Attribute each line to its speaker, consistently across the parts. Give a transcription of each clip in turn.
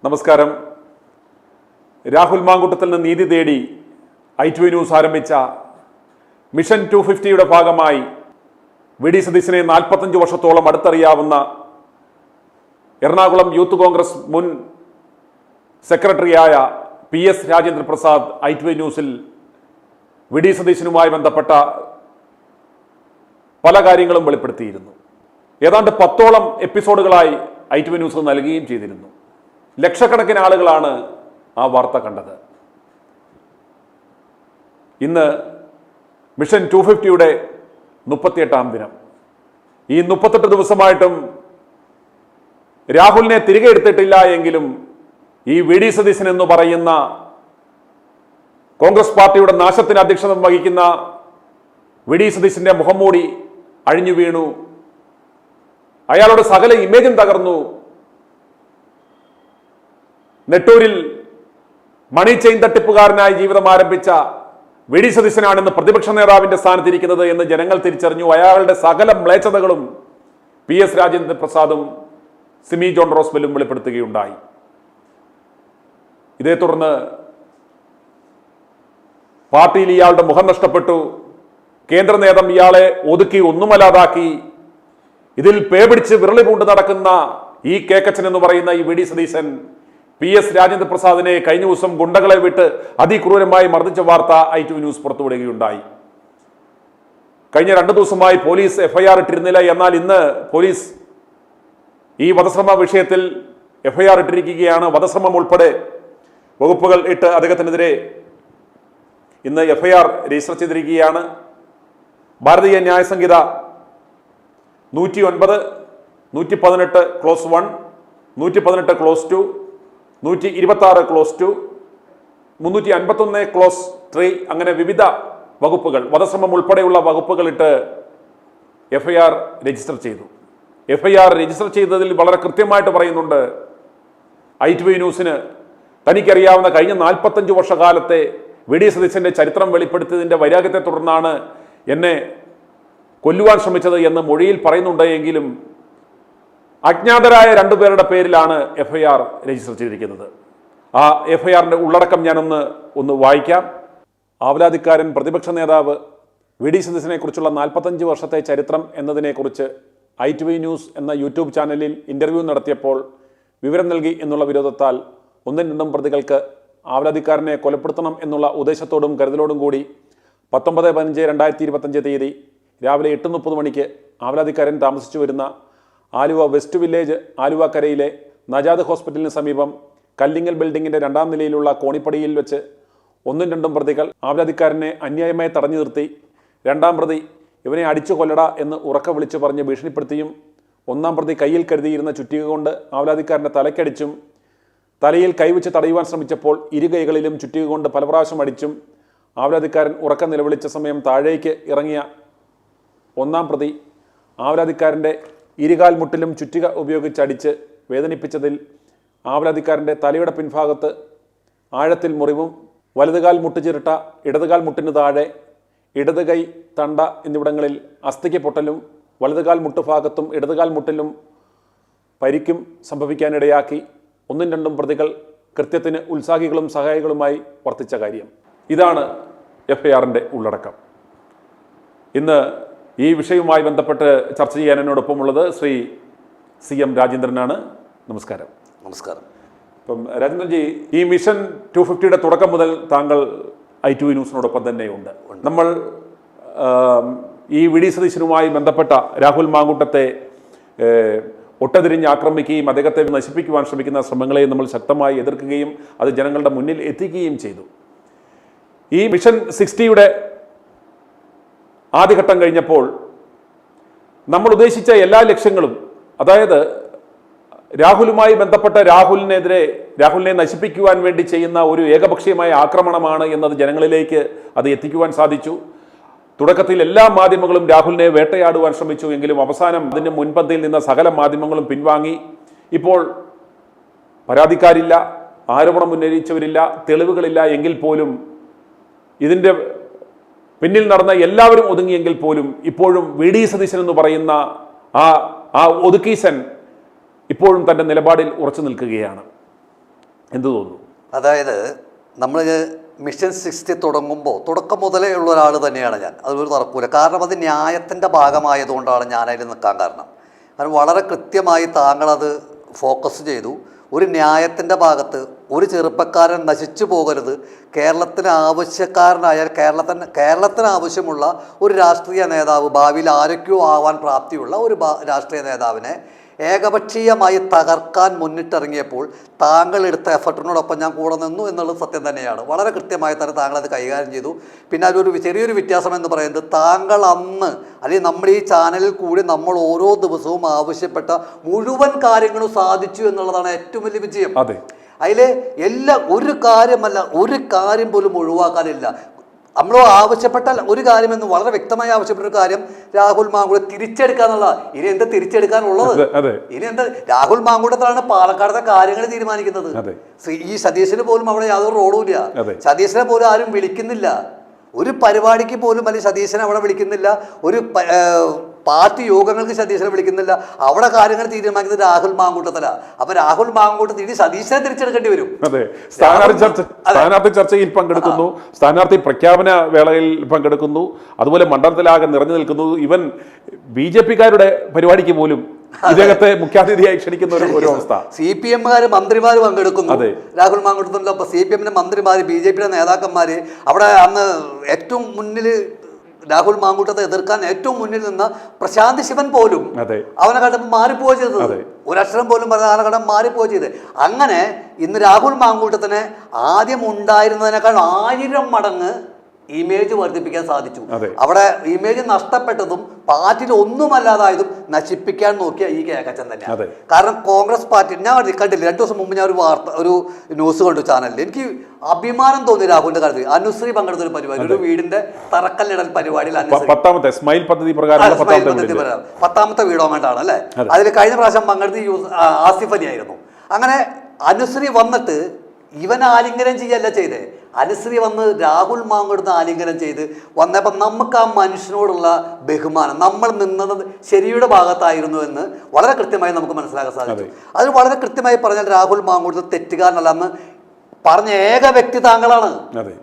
Speaker 1: നമസ്കാരം. രാഹുൽ മാങ്കൂട്ടത്തിൽ നിന്ന് നീതി തേടി i2 ന്യൂസ് ആരംഭിച്ച മിഷൻ 250യുടെ ഭാഗമായി വി.ഡി. സതീശനെ 45 വർഷത്തോളം അടുത്തറിയാവുന്ന എറണാകുളം യൂത്ത് കോൺഗ്രസ് മുൻ സെക്രട്ടറിയായ PS രാജേന്ദ്ര പ്രസാദ് i2 ന്യൂസിൽ വി.ഡി. സതീശനുമായി ബന്ധപ്പെട്ട പല കാര്യങ്ങളും വെളിപ്പെടുത്തിയിരുന്നു. ഏതാണ്ട് 10ഓളം എപ്പിസോഡുകളായി i2 ന്യൂസ് നൽകുകയും ചെയ്തിരുന്നു. ലക്ഷക്കണക്കിന് ആളുകളാണ് ആ വാർത്ത കണ്ടത്. ഇന്ന് മിഷൻ 250യുടെ 38ാം ദിനം. ഈ 38 ദിവസമായിട്ടും രാഹുലിനെ തിരികെ എടുത്തിട്ടില്ല എങ്കിലും ഈ വി.ഡി. സതീശൻ എന്ന് പറയുന്ന കോൺഗ്രസ് പാർട്ടിയുടെ നാശത്തിന് അധ്യക്ഷത വഹിക്കുന്ന വി.ഡി. സതീശന്റെ മുഖംമൂടി അഴിഞ്ഞു വീണു. അയാളുടെ സകല ഇമേജും തകർന്നു. നെട്ടൂരിൽ മണി ചെയിൻ തട്ടിപ്പുകാരനായി ജീവിതം ആരംഭിച്ച വി.ഡി. സതീശനാണെന്ന് പ്രതിപക്ഷ നേതാവിന്റെ സ്ഥാനത്തിരിക്കുന്നത് എന്ന് ജനങ്ങൾ തിരിച്ചറിഞ്ഞു. അയാളുടെ സകല മ്ലേച്ഛതകളും PS രാജേന്ദ്ര പ്രസാദും സിമി ജോൺ റോസ്വെല്ലും വെളിപ്പെടുത്തുകയുണ്ടായി. ഇതേ തുടർന്ന് പാർട്ടിയിൽ ഇയാളുടെ മുഖം നഷ്ടപ്പെട്ടു. കേന്ദ്ര നേതൃത്വം ഇയാളെ ഒതുക്കി ഒന്നുമല്ലാതാക്കി. ഇതിൽ പേപിടിച്ച് വിരളി പൂണ്ട് നടക്കുന്ന ഈ കേക്കച്ചൻ എന്ന് പറയുന്ന ഈ വി.ഡി. സതീശൻ PS രാജേന്ദ്ര പ്രസാദിനെ കഴിഞ്ഞ ദിവസം ഗുണ്ടകളെ വിട്ട് അതിക്രൂരമായി മർദ്ദിച്ച വാർത്ത i2 ന്യൂസ് പുറത്തുവിടുകയുണ്ടായി. കഴിഞ്ഞ 2 ദിവസമായി പോലീസ് FIR ഇട്ടിരുന്നില്ല. എന്നാൽ ഇന്ന് പോലീസ് ഈ വധശ്രമ വിഷയത്തിൽ FIR ഇട്ടിരിക്കുകയാണ്. വധശ്രമം ഉൾപ്പെടെ വകുപ്പുകൾ ഇട്ട് അദ്ദേഹത്തിനെതിരെ ഇന്ന് FIR രജിസ്റ്റർ ചെയ്തിരിക്കുകയാണ്. ഭാരതീയ ന്യായ സംഹിത 109, 118 ക്ലോസ് 1, 118 ക്ലോസ് 2, 126 ക്ലോസ് 2, 351 ക്ലോസ് 3 അങ്ങനെ വിവിധ വകുപ്പുകൾ വധശ്രമം ഉൾപ്പെടെയുള്ള വകുപ്പുകളിട്ട് FIR രജിസ്റ്റർ ചെയ്തു. FIR രജിസ്റ്റർ ചെയ്തതിൽ വളരെ കൃത്യമായിട്ട് പറയുന്നുണ്ട്, i2 ന്യൂസിന് തനിക്കറിയാവുന്ന കഴിഞ്ഞ 45 വർഷകാലത്തെ വി.ഡി. സതീശന്റെ ചരിത്രം വെളിപ്പെടുത്തിയതിന്റെ വൈരാഗ്യത്തെ തുടർന്നാണ് എന്നെ കൊല്ലുവാൻ ശ്രമിച്ചത് എന്ന് മൊഴിയിൽ പറയുന്നുണ്ട്. എങ്കിലും അജ്ഞാതരായ 2 പേരുടെ പേരിലാണ് FIR രജിസ്റ്റർ ചെയ്തിരിക്കുന്നത്. ആ FIRന്റെ ഉള്ളടക്കം ഞാനൊന്ന് വായിക്കാം. ആവലാതിക്കാരൻ പ്രതിപക്ഷ നേതാവ് വി.ഡി. സതീശനെ കുറിച്ചുള്ള 45 വർഷത്തെ ചരിത്രം എന്നതിനെക്കുറിച്ച് i2 ന്യൂസ് എന്ന യൂട്യൂബ് ചാനലിൽ ഇന്റർവ്യൂ നടത്തിയപ്പോൾ വിവരം നൽകി എന്നുള്ള വിരോധത്താൽ 1-2 പ്രതികൾക്ക് ആവലാതിക്കാരനെ കൊലപ്പെടുത്തണം എന്നുള്ള ഉദ്ദേശത്തോടും കരുതലോടും കൂടി 19/5/2025 തീയതി രാവിലെ 8:30 മണിക്ക് ആവലാതിക്കാരൻ താമസിച്ചു വരുന്ന ആലുവ വെസ്റ്റ് വില്ലേജ് ആലുവക്കരയിലെ നജാദ് ഹോസ്പിറ്റലിന് സമീപം കല്ലിങ്ങൽ ബിൽഡിങ്ങിന്റെ 2ാം നിലയിലുള്ള കോണിപ്പടിയിൽ വെച്ച് 1-2 പ്രതികൾ ആവലാതിക്കാരനെ അന്യായമായി തടഞ്ഞു നിർത്തി 2ാം പ്രതി ഇവനെ അടിച്ചു കൊല്ലടാ എന്ന് ഉറക്കെ വിളിച്ചു പറഞ്ഞ് ഭീഷണിപ്പെടുത്തിയും 1ാം പ്രതി കയ്യിൽ കരുതിയിരുന്ന ചുറ്റിക കൊണ്ട് ആവലാതിക്കാരൻ്റെ തലയ്ക്കടിച്ചും തലയിൽ കൈവച്ച് തടയുവാൻ ശ്രമിച്ചപ്പോൾ ഇരുകൈകളിലും ചുറ്റിക കൊണ്ട് പല പ്രാവശ്യം അടിച്ചും ആവലാതിക്കാരൻ ഉറക്കം നിലവിളിച്ച സമയം താഴേക്ക് ഇറങ്ങിയ 1ാം പ്രതി ആവലാതിക്കാരൻ്റെ ഇരുകാൽ മുട്ടിലും ചുറ്റിക ഉപയോഗിച്ചടിച്ച് വേദനിപ്പിച്ചതിൽ ആവലാതിക്കാരൻ്റെ തലയുടെ പിൻഭാഗത്ത് ആഴത്തിൽ മുറിവും വലതുകാൽ മുട്ടുചിരട്ട ഇടതുകാൽ മുട്ടിന് താഴെ ഇടത് കൈ തണ്ട എന്നിവിടങ്ങളിൽ അസ്ഥിക്ക് പൊട്ടലും വലതുകാൽ മുട്ടുഭാഗത്തും ഇടതുകാൽ മുട്ടിലും പരിക്കും സംഭവിക്കാനിടയാക്കി 1-2 പ്രതികൾ കൃത്യത്തിന് ഉത്സാഹികളും സഹായികളുമായി വർത്തിച്ച കാര്യം. ഇതാണ് FIRന്റെ ഉള്ളടക്കം. ഇന്ന് ഈ വിഷയവുമായി ബന്ധപ്പെട്ട് ചർച്ച ചെയ്യാൻ എന്നോടൊപ്പമുള്ളത് ശ്രീ CM രാജേന്ദ്രനാണ്. നമസ്കാരം.
Speaker 2: നമസ്കാരം.
Speaker 1: ഇപ്പം രാജേന്ദ്രൻജി, ഈ മിഷൻ 250യുടെ തുടക്കം മുതൽ താങ്കൾ i2 ന്യൂസിനോടൊപ്പം തന്നെയുണ്ട്. നമ്മൾ ഈ വി.ഡി. സതീശനുമായി ബന്ധപ്പെട്ട രാഹുൽ മാങ്കൂട്ടത്തെ ഒട്ടതിരിഞ്ഞ് ആക്രമിക്കുകയും അദ്ദേഹത്തെ നശിപ്പിക്കുവാൻ ശ്രമിക്കുന്ന ശ്രമങ്ങളെയും നമ്മൾ ശക്തമായി എതിർക്കുകയും അത് ജനങ്ങളുടെ മുന്നിൽ എത്തിക്കുകയും ചെയ്തു. ഈ മിഷൻ 60യുടെ ആദ്യഘട്ടം കഴിഞ്ഞപ്പോൾ നമ്മൾ ഉദ്ദേശിച്ച എല്ലാ ലക്ഷ്യങ്ങളും, അതായത് രാഹുലുമായി ബന്ധപ്പെട്ട രാഹുലിനെ നശിപ്പിക്കുവാൻ വേണ്ടി ചെയ്യുന്ന ഒരു ഏകപക്ഷീയമായ ആക്രമണമാണ് എന്നത് ജനങ്ങളിലേക്ക് അത് എത്തിക്കുവാൻ സാധിച്ചു. തുടക്കത്തിൽ എല്ലാ മാധ്യമങ്ങളും രാഹുലിനെ വേട്ടയാടുവാൻ ശ്രമിച്ചു. എങ്കിലും അവസാനം അതിന് മുൻപന്തിയിൽ നിന്ന സകല മാധ്യമങ്ങളും പിൻവാങ്ങി. ഇപ്പോൾ പരാതിക്കാരില്ല, ആരോപണം ഉന്നയിച്ചവരില്ല, തെളിവുകളില്ല എങ്കിൽ പോലും ഇതിൻ്റെ പിന്നിൽ നടന്ന എല്ലാവരും ഒതുങ്ങിയെങ്കിൽ പോലും ഇപ്പോഴും വി.ഡി. സതീശൻ എന്ന് പറയുന്ന ആ ഒതുക്കീശൻ ഇപ്പോഴും തൻ്റെ നിലപാടിൽ ഉറച്ചു നിൽക്കുകയാണ്. എന്ത് തോന്നുന്നു?
Speaker 2: അതായത് നമ്മൾ മിഷൻ 60 തുടക്കം മുതലേ ഉള്ള ഒരാൾ തന്നെയാണ് ഞാൻ. അതൊരു തർക്കൂല. കാരണം അത് ന്യായത്തിൻ്റെ ഭാഗമായതുകൊണ്ടാണ് ഞാനതിൽ നിൽക്കാൻ കാരണം. വളരെ കൃത്യമായി താങ്കളത് ഫോക്കസ് ചെയ്തു. ഒരു ന്യായത്തിൻ്റെ ഭാഗത്ത് ഒരു ചെറുപ്പക്കാരൻ നശിച്ചു പോകരുത്. കേരളത്തിന് ആവശ്യക്കാരനായാൽ കേരളത്തിന് ആവശ്യമുള്ള ഒരു രാഷ്ട്രീയ നേതാവ്, ഭാവിയിൽ ആരൊക്കെയോ ആവാൻ പ്രാപ്തിയുള്ള ഒരു രാഷ്ട്രീയ നേതാവിനെ ഏകപക്ഷീയമായി തകർക്കാൻ മുന്നിട്ടിറങ്ങിയപ്പോൾ താങ്കൾ എടുത്ത എഫർട്ടിനോടൊപ്പം ഞാൻ കൂടെ നിന്നു എന്നുള്ളത് സത്യം തന്നെയാണ്. വളരെ കൃത്യമായി തന്നെ താങ്കൾ അത് കൈകാര്യം ചെയ്തു. പിന്നെ അതൊരു ചെറിയൊരു വ്യത്യാസം എന്ന് പറയുന്നത്, താങ്കൾ അന്ന് അല്ലെങ്കിൽ നമ്മുടെ ഈ ചാനലിൽ കൂടി നമ്മൾ ഓരോ ദിവസവും ആവശ്യപ്പെട്ട മുഴുവൻ കാര്യങ്ങളും സാധിച്ചു എന്നുള്ളതാണ് ഏറ്റവും വലിയ വിജയം. അതിൽ ഒരു കാര്യം പോലും ഒഴിവാക്കാനില്ല. നമ്മൾ ആവശ്യപ്പെട്ട ഒരു കാര്യമെന്ന് വളരെ വ്യക്തമായി ആവശ്യപ്പെട്ട ഒരു കാര്യം രാഹുൽ മാങ്കൂട്ടം തിരിച്ചെടുക്കുക എന്നുള്ള. ഇനി എന്താ തിരിച്ചെടുക്കാനുള്ളത്? ഇനി എന്താ? രാഹുൽ മാങ്കൂട്ടത്തിലാണ് പാലക്കാടത്തെ കാര്യങ്ങൾ തീരുമാനിക്കുന്നത്. ഈ സതീശന് പോലും അവിടെ യാതൊരു റോഡും ഇല്ല. സതീശനെ പോലും ആരും വിളിക്കുന്നില്ല. ഒരു പരിപാടിക്ക് പോലും അല്ലെങ്കിൽ സതീശനെ അവിടെ വിളിക്കുന്നില്ല. ഒരു പാർട്ടി യോഗങ്ങൾക്ക് സതീശനെ വിളിക്കുന്നില്ല. അവിടെ കാര്യങ്ങൾ തീരുമാനിക്കുന്നത് രാഹുൽ മാങ്കൂട്ടത്തിലാണ്. അപ്പൊ രാഹുൽ മാങ്കൂട്ടത്തിൽ ഇനി സതീശനെ തിരിച്ചെടുക്കേണ്ടി വരും.
Speaker 1: സ്ഥാനാർത്ഥി ചർച്ചയിൽ പങ്കെടുക്കുന്നു, സ്ഥാനാർത്ഥി പ്രഖ്യാപന വേളയിൽ പങ്കെടുക്കുന്നു, അതുപോലെ മണ്ഡലത്തിലാകെ നിറഞ്ഞു നിൽക്കുന്നു. ഇവൻ BJP-കാരുടെ പരിപാടിക്ക് പോലും ഇദ്ദേഹത്തെ മുഖ്യാതിഥിയായി ക്ഷണിക്കുന്ന ഒരു അവസ്ഥ.
Speaker 2: CPM-കാര് മന്ത്രിമാർ പങ്കെടുക്കുന്നു രാഹുൽ മാങ്കൂട്ടത്തിൻ്റെ. അപ്പൊ CPM-ന്റെ മന്ത്രിമാര്, BJP-യുടെ നേതാക്കന്മാര് അവിടെ അന്ന് ഏറ്റവും മുന്നിൽ രാഹുൽ മാങ്കൂട്ടത്തെ എതിർക്കാൻ ഏറ്റവും മുന്നിൽ നിന്ന പ്രശാന്ത് ശിവൻ പോലും അവനെ കണ്ടപ്പോൾ മാറിപ്പോവുക ചെയ്തത്. ഒരക്ഷരം പോലും പറഞ്ഞ കാലഘട്ടം മാറിപ്പോവുക ചെയ്ത്. അങ്ങനെ ഇന്ന് രാഹുൽ മാങ്കൂട്ടത്തിന് ആദ്യം ഉണ്ടായിരുന്നതിനേക്കാൾ 1000 മടങ്ങ് ഇമേജ് വർദ്ധിപ്പിക്കാൻ സാധിച്ചു. അവിടെ ഇമേജ് നഷ്ടപ്പെട്ടതും പാർട്ടിയിൽ ഒന്നുമല്ലാതായതും നശിപ്പിക്കാൻ നോക്കിയ ഈ കേക്കച്ചൻ തന്നെയാണ്. കാരണം കോൺഗ്രസ് പാർട്ടി ഞാൻ കണ്ടില്ല. 2 ദിവസം മുമ്പ് ഞാൻ ഒരു ന്യൂസ് കണ്ടു ചാനലിൽ. എനിക്ക് അഭിമാനം തോന്നി രാഹുലിന്റെ കാര്യത്തിൽ. അനുശ്രീ പങ്കെടുത്ത ഒരു പരിപാടി, ഒരു വീടിന്റെ തറക്കല്ലിടൽ പരിപാടിയിൽ 10ാമത്തെ
Speaker 1: സ്മൈൽ പദ്ധതി പ്രകാരം
Speaker 2: 10ാമത്തെ വീടോ വേണ്ടാണ് അല്ലെ. അതിൽ കഴിഞ്ഞ പ്രാവശ്യം പങ്കെടുത്ത് ആസിഫ് അലി ആയിരുന്നു. അങ്ങനെ അനുശ്രീ വന്നിട്ട് ഇവൻ ആലിംഗനം ചെയ്യല്ല ചെയ്തേ. അനുശ്രീ വന്ന് രാഹുൽ മാങ്കൂട്ടത്തെ ആലിംഗനം ചെയ്ത് വന്നപ്പോൾ നമുക്ക് ആ മനുഷ്യനോടുള്ള ബഹുമാനം, നമ്മൾ നിന്നത് ശരിയുടെ ഭാഗത്തായിരുന്നു എന്ന് വളരെ കൃത്യമായി നമുക്ക് മനസ്സിലാക്കാൻ സാധിച്ചു. അത് വളരെ കൃത്യമായി പറഞ്ഞാൽ രാഹുൽ മാങ്കൂട്ടത്തെ തെറ്റുകാരനല്ലെന്ന് പറഞ്ഞ ഏക വ്യക്തി താങ്കളാണ്.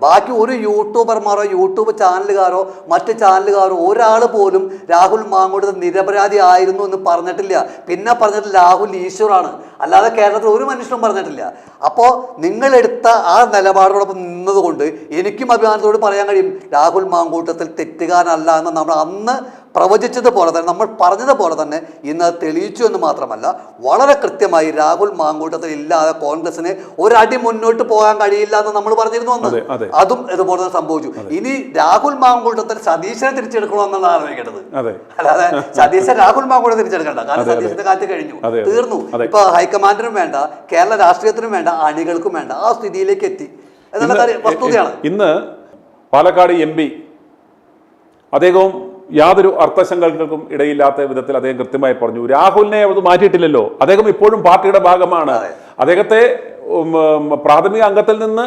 Speaker 2: ബാക്കി ഒരു യൂട്യൂബർമാരോ യൂട്യൂബ് ചാനലുകാരോ മറ്റ് ചാനലുകാരോ ഒരാൾ പോലും രാഹുൽ മാങ്കൂട്ടത്തിൽ നിരപരാധി ആയിരുന്നു എന്ന് പറഞ്ഞിട്ടില്ല. പിന്നെ പറഞ്ഞിട്ട് രാഹുൽ ഈശ്വറാണ്, അല്ലാതെ കേരളത്തിൽ ഒരു മനുഷ്യനും പറഞ്ഞിട്ടില്ല. അപ്പോൾ നിങ്ങളെടുത്ത ആ നിലപാടോടൊപ്പം നിന്നതുകൊണ്ട് എനിക്കും അഭിമാനത്തോട് പറയാൻ കഴിയും രാഹുൽ മാങ്കൂട്ടത്തിൽ തെറ്റുകാരനല്ല എന്ന് നമ്മൾ അന്ന് പ്രവചിച്ചതുപോലെ തന്നെ, നമ്മൾ പറഞ്ഞതുപോലെ തന്നെ ഇന്ന് തെളിയിച്ചു എന്ന് മാത്രമല്ല, വളരെ കൃത്യമായി രാഹുൽ മാങ്കൂട്ടത്തിൽ ഇല്ലാതെ കോൺഗ്രസിന് ഒരടി മുന്നോട്ട് പോകാൻ കഴിയില്ല എന്ന് നമ്മൾ പറഞ്ഞിരുന്നു അന്ന്. അതും ഇതുപോലെ തന്നെ സംഭവിച്ചു. ഇനി രാഹുൽ മാങ്കൂട്ടത്തിൽ സതീശനെ തിരിച്ചെടുക്കണമെന്നാണ് ആലോചിക്കേണ്ടത്. അല്ലാതെ സതീശൻ രാഹുൽ മാങ്കൂട്ടം തിരിച്ചെടുക്കണ്ട. കാരണം സതീശന്റെ കാറ്റ് കഴിഞ്ഞു, തീർന്നു. ഇപ്പൊ ഹൈക്കമാൻഡിനും വേണ്ട, കേരള രാഷ്ട്രീയത്തിനും വേണ്ട, അണികൾക്കും വേണ്ട, ആ സ്ഥിതിയിലേക്ക് എത്തി എന്നുള്ള വസ്തുതയാണ്.
Speaker 1: ഇന്ന് പാലക്കാട് MP അദ്ദേഹവും യാതൊരു അർത്ഥശങ്കകൾക്കും ഇടയില്ലാത്ത വിധത്തിൽ അദ്ദേഹം കൃത്യമായി പറഞ്ഞു, രാഹുലിനെ അത് മാറ്റിയിട്ടില്ലല്ലോ, അദ്ദേഹം ഇപ്പോഴും പാർട്ടിയുടെ ഭാഗമാണ്, അദ്ദേഹത്തെ പ്രാഥമിക അംഗത്തിൽ നിന്ന്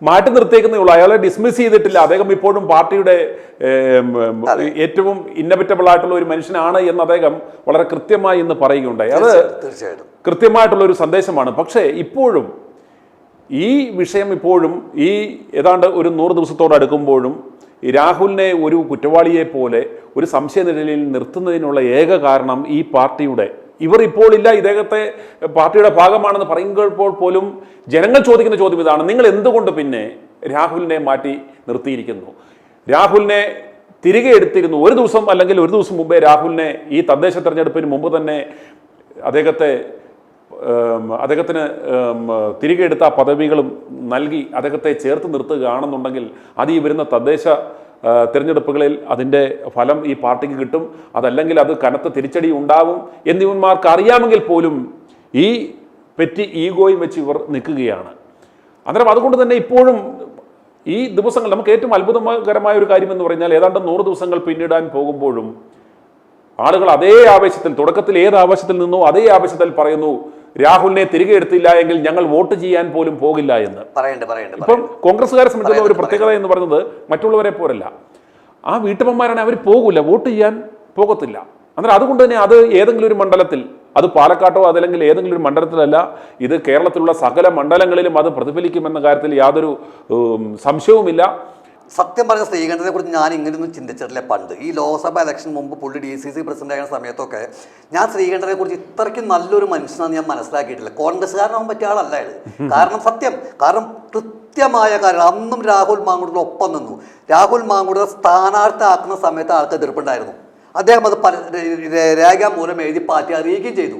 Speaker 1: മാറ്റി നിർത്തിയേക്കുന്നേ ഉള്ളൂ, അയാളെ ഡിസ്മിസ് ചെയ്തിട്ടില്ല, അദ്ദേഹം ഇപ്പോഴും പാർട്ടിയുടെ ഏറ്റവും ഇന്നവറ്റബിൾ ആയിട്ടുള്ള ഒരു മനുഷ്യനാണ് എന്ന് അദ്ദേഹം വളരെ കൃത്യമായി ഇന്ന് പറയുകയുണ്ടായി. അത് കൃത്യമായിട്ടുള്ള ഒരു സന്ദേശമാണ്. പക്ഷേ ഇപ്പോഴും ഈ വിഷയം ഇപ്പോഴും ഈ ഏതാണ്ട് ഒരു 100 ദിവസത്തോടടുക്കുമ്പോഴും ഈ രാഹുലിനെ ഒരു കുറ്റവാളിയെ പോലെ ഒരു സംശയനിഴലിൽ നിർത്തുന്നതിനുള്ള ഏക കാരണം ഈ പാർട്ടിയുടെ ഇവർ ഇപ്പോൾ ഇല്ല, ഇദ്ദേഹത്തെ പാർട്ടിയുടെ ഭാഗമാണെന്ന് പറയുമ്പോൾ പോലും ജനങ്ങൾ ചോദിക്കുന്ന ചോദ്യം ഇതാണ്, നിങ്ങൾ എന്തുകൊണ്ട് പിന്നെ രാഹുലിനെ മാറ്റി നിർത്തിയിരിക്കുന്നു? രാഹുലിനെ തിരികെ എടുത്തിരുന്നു. ഒരു ദിവസം അല്ലെങ്കിൽ ഒരു ദിവസം മുമ്പേ രാഹുലിനെ ഈ തദ്ദേശ തെരഞ്ഞെടുപ്പിന് മുമ്പ് തന്നെ അദ്ദേഹത്തിന് തിരികെ എടുത്ത പദവികളും നൽകി അദ്ദേഹത്തെ ചേർത്ത് നിർത്തുകയാണെന്നുണ്ടെങ്കിൽ അത് ഈ വരുന്ന തദ്ദേശ തിരഞ്ഞെടുപ്പുകളിൽ അതിൻ്റെ ഫലം ഈ പാർട്ടിക്ക് കിട്ടും, അതല്ലെങ്കിൽ അത് കനത്ത തിരിച്ചടി ഉണ്ടാവും എന്നിവന്മാർക്ക് അറിയാമെങ്കിൽ പോലും ഈ പെറ്റി ഈഗോയും വെച്ച് ഇവർ നിൽക്കുകയാണ്. അന്നേരം അതുകൊണ്ട് തന്നെ ഇപ്പോഴും ഈ ദിവസങ്ങൾ നമുക്ക് ഏറ്റവും അത്ഭുതകരമായ ഒരു കാര്യം എന്ന് പറഞ്ഞാൽ ഏതാണ്ട് 100 ദിവസങ്ങൾ പിന്നിടാൻ പോകുമ്പോഴും ആളുകൾ അതേ ആവേശത്തിൽ, തുടക്കത്തിൽ ഏത് ആവേശത്തിൽ നിന്നോ അതേ ആവേശത്തിൽ പറയുന്നു, രാഹുലിനെ തിരികെ എടുത്തില്ല എങ്കിൽ ഞങ്ങൾ വോട്ട് ചെയ്യാൻ പോലും പോകില്ല എന്ന്. ഇപ്പം കോൺഗ്രസ്സുകാരെ സംബന്ധിച്ചുള്ള ഒരു പ്രത്യേകത എന്ന് പറയുന്നത് മറ്റുള്ളവരെ പോലല്ല, ആ വീട്ടമ്മമാരാണ്, അവർ പോകില്ല, വോട്ട് ചെയ്യാൻ പോകത്തില്ല. അന്നേരം അതുകൊണ്ട് തന്നെ അത് ഏതെങ്കിലും ഒരു മണ്ഡലത്തിൽ അത് പാലക്കാട്ടോ അതല്ലെങ്കിൽ ഏതെങ്കിലും ഒരു മണ്ഡലത്തിലല്ല, ഇത് കേരളത്തിലുള്ള സകല മണ്ഡലങ്ങളിലും അത് പ്രതിഫലിക്കുമെന്ന കാര്യത്തിൽ യാതൊരു സംശയവുമില്ല.
Speaker 2: സത്യം പറഞ്ഞ ശ്രീകണ്ഠനെ കുറിച്ച് ഞാൻ ഇങ്ങനെയൊന്നും ചിന്തിച്ചിട്ടില്ല പണ്ട്. ഈ ലോക്സഭ ഇലക്ഷൻ മുമ്പ് പുള്ളി DCC പ്രസിഡന്റ് ആയിരുന്ന സമയത്തൊക്കെ ഞാൻ ശ്രീകണ്ഠനെ കുറിച്ച് ഇത്രയ്ക്കും നല്ലൊരു മനുഷ്യനാണെന്ന് ഞാൻ മനസ്സിലാക്കിയിട്ടില്ല. കോൺഗ്രസ്സുകാരനാവാൻ പറ്റിയ ആളല്ല അയാൾ. കാരണം കൃത്യമായ കാര്യം അന്നും രാഹുൽ മാങ്കൂട്ടത്തിൽ ഒപ്പം നിന്നു. രാഹുൽ മാങ്കൂട്ടത്തെ സ്ഥാനാർത്ഥിയാക്കുന്ന സമയത്ത് ആൾക്ക് എതിർപ്പുണ്ടായിരുന്നു. അദ്ദേഹം അത് രേഖാമൂലം എഴുതി പാർട്ടി അറിയിക്കുകയും ചെയ്തു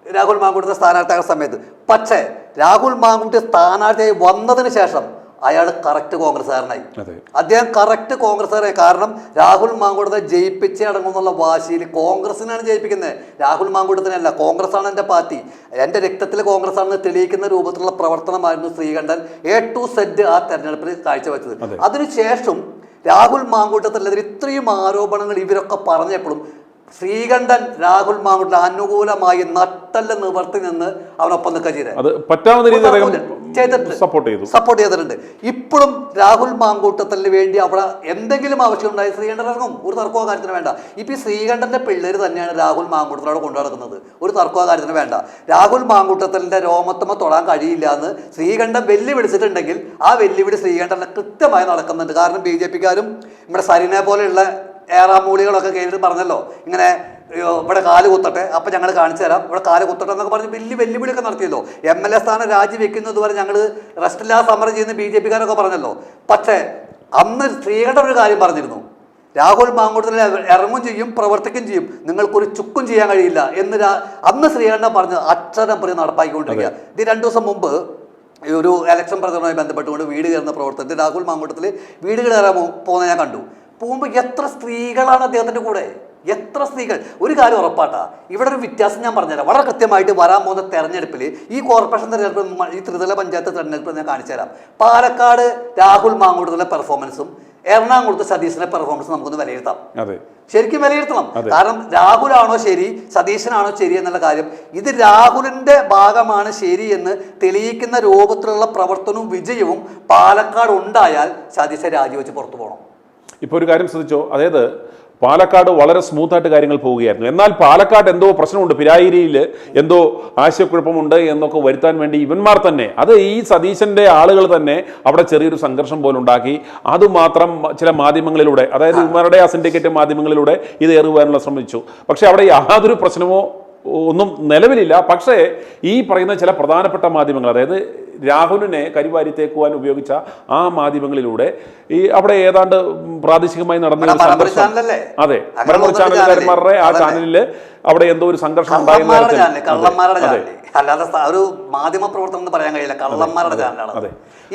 Speaker 2: രാഹുൽ മാങ്കൂട്ടത്തെ സ്ഥാനാർത്ഥിയാക്കുന്ന സമയത്ത്. പക്ഷേ രാഹുൽ മാങ്കൂട്ടി സ്ഥാനാർത്ഥിയായി വന്നതിന് ശേഷം അയാൾ കറക്റ്റ് കോൺഗ്രസ്സുകാരനായി. അദ്ദേഹം കറക്റ്റ് കോൺഗ്രസ്സുകാരായി. കാരണം രാഹുൽ മാങ്കൂട്ടത്തെ ജയിപ്പിച്ചേ അടങ്ങുന്നുള്ള വാശിയിൽ കോൺഗ്രസിനാണ് ജയിപ്പിക്കുന്നത്, രാഹുൽ മാങ്കൂട്ടത്തിനല്ല. കോൺഗ്രസ്സാണ് എൻ്റെ പാർട്ടി, എൻ്റെ രക്തത്തിൽ കോൺഗ്രസ് ആണെന്ന് തെളിയിക്കുന്ന രൂപത്തിലുള്ള പ്രവർത്തനമായിരുന്നു ശ്രീകണ്ഠൻ A to Z ആ തെരഞ്ഞെടുപ്പിൽ കാഴ്ചവെച്ചത്. അതിനുശേഷം രാഹുൽ മാങ്കൂട്ടത്തിനെതിരെ ഇത്രയും ആരോപണങ്ങൾ ഇവരൊക്കെ പറഞ്ഞപ്പോഴും ശ്രീകണ്ഠൻ രാഹുൽ മാങ്കൂട്ടത്തിന് അനുകൂലമായി നട്ടല് നിവർത്തി നിന്ന് അവനൊപ്പം നിൽക്കുക സപ്പോർട്ട് ചെയ്തിട്ടുണ്ട്. ഇപ്പോഴും രാഹുൽ മാങ്കൂട്ടത്തിന് വേണ്ടി അവിടെ എന്തെങ്കിലും ആവശ്യം ഉണ്ടായി ശ്രീകണ്ഠൻ ഇറങ്ങും. ഒരു തർക്കമോ കാര്യത്തിന് വേണ്ട. ഇപ്പം ഈ ശ്രീകണ്ഠന്റെ പിള്ളേർ തന്നെയാണ് രാഹുൽ മാങ്കൂട്ടത്തിനോട് കൊണ്ടു നടക്കുന്നത്. ഒരു തർക്കമോ കാര്യത്തിന് വേണ്ട. രാഹുൽ മാങ്കൂട്ടത്തിന്റെ രോമത്തമ്മ തൊടാൻ കഴിയില്ല എന്ന് ശ്രീകണ്ഠൻ വെല്ലുവിളിച്ചിട്ടുണ്ടെങ്കിൽ ആ വെല്ലുവിളി ശ്രീകണ്ഠന്റെ കൃത്യമായി നടക്കുന്നുണ്ട്. കാരണം BJPക്കാരും നമ്മുടെ സരിനെ പോലെയുള്ള ഏറാമൂലികളൊക്കെ കേട്ടിട്ട് പറഞ്ഞല്ലോ, ഇങ്ങനെ ഇവിടെ കാല് കുത്തട്ടെ, അപ്പം ഞങ്ങൾ കാണിച്ചു തരാം, ഇവിടെ കാല് കുത്തട്ടെ എന്നൊക്കെ പറഞ്ഞ് വലിയ വെല്ലുവിളിയൊക്കെ നടത്തിയല്ലോ. MLA സ്ഥാനം രാജിവെക്കുന്നത് വരെ ഞങ്ങൾ റെസ്റ്റില്ലാ സമരം ചെയ്യുന്ന BJPക്കാരൊക്കെ പറഞ്ഞല്ലോ. പക്ഷേ അന്ന് ശ്രീകണ്ഠൻ ഒരു കാര്യം പറഞ്ഞിരുന്നു, രാഹുൽ മാങ്കൂട്ടത്തിൽ ഇറങ്ങും ചെയ്യും, പ്രവർത്തിക്കും ചെയ്യും, നിങ്ങൾക്കൊരു ചുക്കും ചെയ്യാൻ കഴിയില്ല എന്ന് അന്ന് ശ്രീകണ്ഠൻ പറഞ്ഞത് അക്ഷരം പ്രതി നടപ്പാക്കിക്കൊണ്ടിരിക്കുക. ഇത് 2 ദിവസം മുമ്പ് ഒരു ഇലക്ഷൻ പ്രചരണവുമായി ബന്ധപ്പെട്ടുകൊണ്ട് വീട് കയറുന്ന പ്രവർത്തനത്തിൽ രാഹുൽ മാങ്കൂട്ടത്തിൽ വീട് കയറാൻ പോകുന്നത് ഞാൻ കണ്ടു. പോകുമ്പോൾ എത്ര സ്ത്രീകളാണ് അദ്ദേഹത്തിൻ്റെ കൂടെ, എത്ര സ്ത്രീകൾ. ഒരു കാര്യം ഉറപ്പാട്ടാ, ഇവിടെ ഒരു വ്യത്യാസം ഞാൻ പറഞ്ഞുതരാം. വളരെ കൃത്യമായിട്ട് വരാൻ പോകുന്ന തെരഞ്ഞെടുപ്പിൽ, ഈ കോർപ്പറേഷൻ തെരഞ്ഞെടുപ്പ്, ഈ ത്രിതല പഞ്ചായത്ത് തെരഞ്ഞെടുപ്പ് ഞാൻ കാണിച്ചു തരാം. പാലക്കാട് രാഹുൽ മാങ്കൂട്ടത്തിലെ പെർഫോമൻസും എറണാകുളത്ത് സതീശിന്റെ പെർഫോമൻസും നമുക്കൊന്ന് വിലയിരുത്താം. ശരിക്കും വിലയിരുത്തണം. കാരണം രാഹുലാണോ ശരി, സതീശനാണോ ശരി എന്നുള്ള കാര്യം, ഇത് രാഹുലിന്റെ ഭാഗമാണ് ശരി എന്ന് തെളിയിക്കുന്ന രൂപത്തിലുള്ള പ്രവർത്തനവും വിജയവും പാലക്കാട് ഉണ്ടായാൽ സതീശൻ രാജിവെച്ച് പുറത്തു പോകണം.
Speaker 1: ഇപ്പോൾ ഒരു കാര്യം ശ്രദ്ധിച്ചോ, അതായത് പാലക്കാട് വളരെ സ്മൂത്തായിട്ട് കാര്യങ്ങൾ പോവുകയായിരുന്നു. എന്നാൽ പാലക്കാട് എന്തോ പ്രശ്നമുണ്ട്, പിരായിരിയിൽ എന്തോ ആശയക്കുഴപ്പമുണ്ട് എന്നൊക്കെ വരുത്താൻ വേണ്ടി ഇവന്മാർ തന്നെ, അത് ഈ സതീശൻ്റെ ആളുകൾ തന്നെ അവിടെ ചെറിയൊരു സംഘർഷം പോലുണ്ടാക്കി. അതുമാത്രം ചില മാധ്യമങ്ങളിലൂടെ, അതായത് ഇവന്മാരുടെ ആ സിൻഡിക്കേറ്റ് മാധ്യമങ്ങളിലൂടെ ഇത് ഏറുവാനുള്ള ശ്രമിച്ചു. പക്ഷേ അവിടെ യാതൊരു പ്രശ്നമോ ഒന്നും നിലവിലില്ല. പക്ഷേ ഈ പറയുന്ന ചില പ്രധാനപ്പെട്ട മാധ്യമങ്ങൾ, അതായത് രാഹുലിനെ കരിവാരിത്തേക്കുവാൻ ഉപയോഗിച്ച ആ മാധ്യമങ്ങളിലൂടെ ഈ അവിടെ ഏതാണ്ട് പ്രാദേശികമായി നടന്ന ഒരു സംഘർഷം, അതെ, മലമൂർ ചാനലുകാരന്മാരുടെ ആ ചാനലിൽ അവിടെ എന്തോ ഒരു സംഘർഷം ഉണ്ടായെന്ന്,
Speaker 2: അല്ലാതെ ഒരു മാധ്യമ പ്രവർത്തനം എന്ന് പറയാൻ കഴിയില്ല, കള്ളന്മാരുടെ ചാനലാണ്.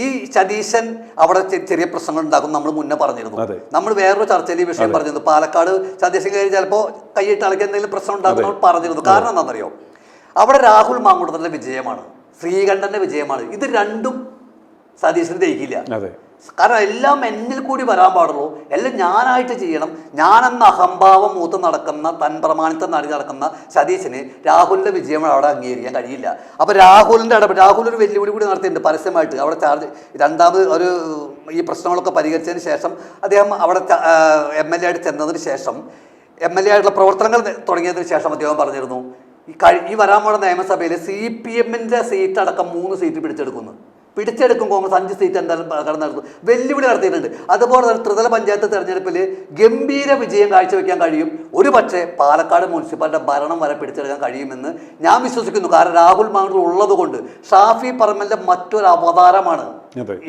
Speaker 2: ഈ സതീശൻ അവിടെ ചെറിയ പ്രശ്നങ്ങൾ ഉണ്ടാക്കും നമ്മൾ മുന്നേ പറഞ്ഞിരുന്നു. നമ്മൾ വേറൊരു ചർച്ചയിൽ ഈ വിഷയം പറഞ്ഞിരുന്നു. പാലക്കാട് സതീശൻ കഴിഞ്ഞ് ചിലപ്പോൾ കൈയിട്ട് അളക്കി എന്തെങ്കിലും പ്രശ്നം ഉണ്ടാക്കും നമ്മൾ പറഞ്ഞിരുന്നു. കാരണം എന്താണെന്നറിയോ, അവിടെ രാഹുൽ മാങ്കൂട്ടത്തിന്റെ വിജയമാണ്, ശ്രീകണ്ഠന്റെ വിജയമാണ്. ഇത് രണ്ടും സതീശന് ദഹിക്കില്ല. കാരണം എല്ലാം എന്നിൽ കൂടി വരാൻ പാടുള്ളൂ, എല്ലാം ഞാനായിട്ട് ചെയ്യണം. ഞാനെന്ന അഹംഭാവം മൂത്ത് നടക്കുന്ന, തൻ പ്രമാണിത്തം നടി നടക്കുന്ന സതീശന് രാഹുലിന്റെ വിജയം അവിടെ അംഗീകരിക്കാൻ കഴിയില്ല. അപ്പോൾ രാഹുൽ ഒരു വെല്ലുവിളി കൂടി നടത്തിയിട്ടുണ്ട് പരസ്യമായിട്ട്. അവിടെ രണ്ടാമത് ഒരു ഈ പ്രശ്നങ്ങളൊക്കെ പരിഹരിച്ചതിന് ശേഷം അദ്ദേഹം അവിടെ MLA ആയിട്ട് ചെന്നതിന് ശേഷം, MLA ആയിട്ടുള്ള പ്രവർത്തനങ്ങൾ തുടങ്ങിയതിന് ശേഷം അദ്ദേഹം പറഞ്ഞിരുന്നു, ഈ വരാൻ പോണ നിയമസഭയിൽ CPMന്റെ സീറ്റ് അടക്കം 3 സീറ്റ് പിടിച്ചെടുക്കും കോൺഗ്രസ്, 5 സീറ്റ് എന്തായാലും കടന്നെടുക്കും, വെല്ലുവിളി നടത്തിയിട്ടുണ്ട്. അതുപോലെ തന്നെ ത്രിതല പഞ്ചായത്ത് തെരഞ്ഞെടുപ്പിൽ ഗംഭീര വിജയം കാഴ്ചവെക്കാൻ കഴിയും. ഒരു പക്ഷേ പാലക്കാട് മുനിസിപ്പാലിറ്റി ഭരണം വരെ പിടിച്ചെടുക്കാൻ കഴിയുമെന്ന് ഞാൻ വിശ്വസിക്കുന്നു. കാരണം രാഹുൽ മാങ്കൂട്ടത്തിൽ ഉള്ളത് കൊണ്ട്. ഷാഫി പറമ്പലിന്റെ മറ്റൊരു അവതാരമാണ്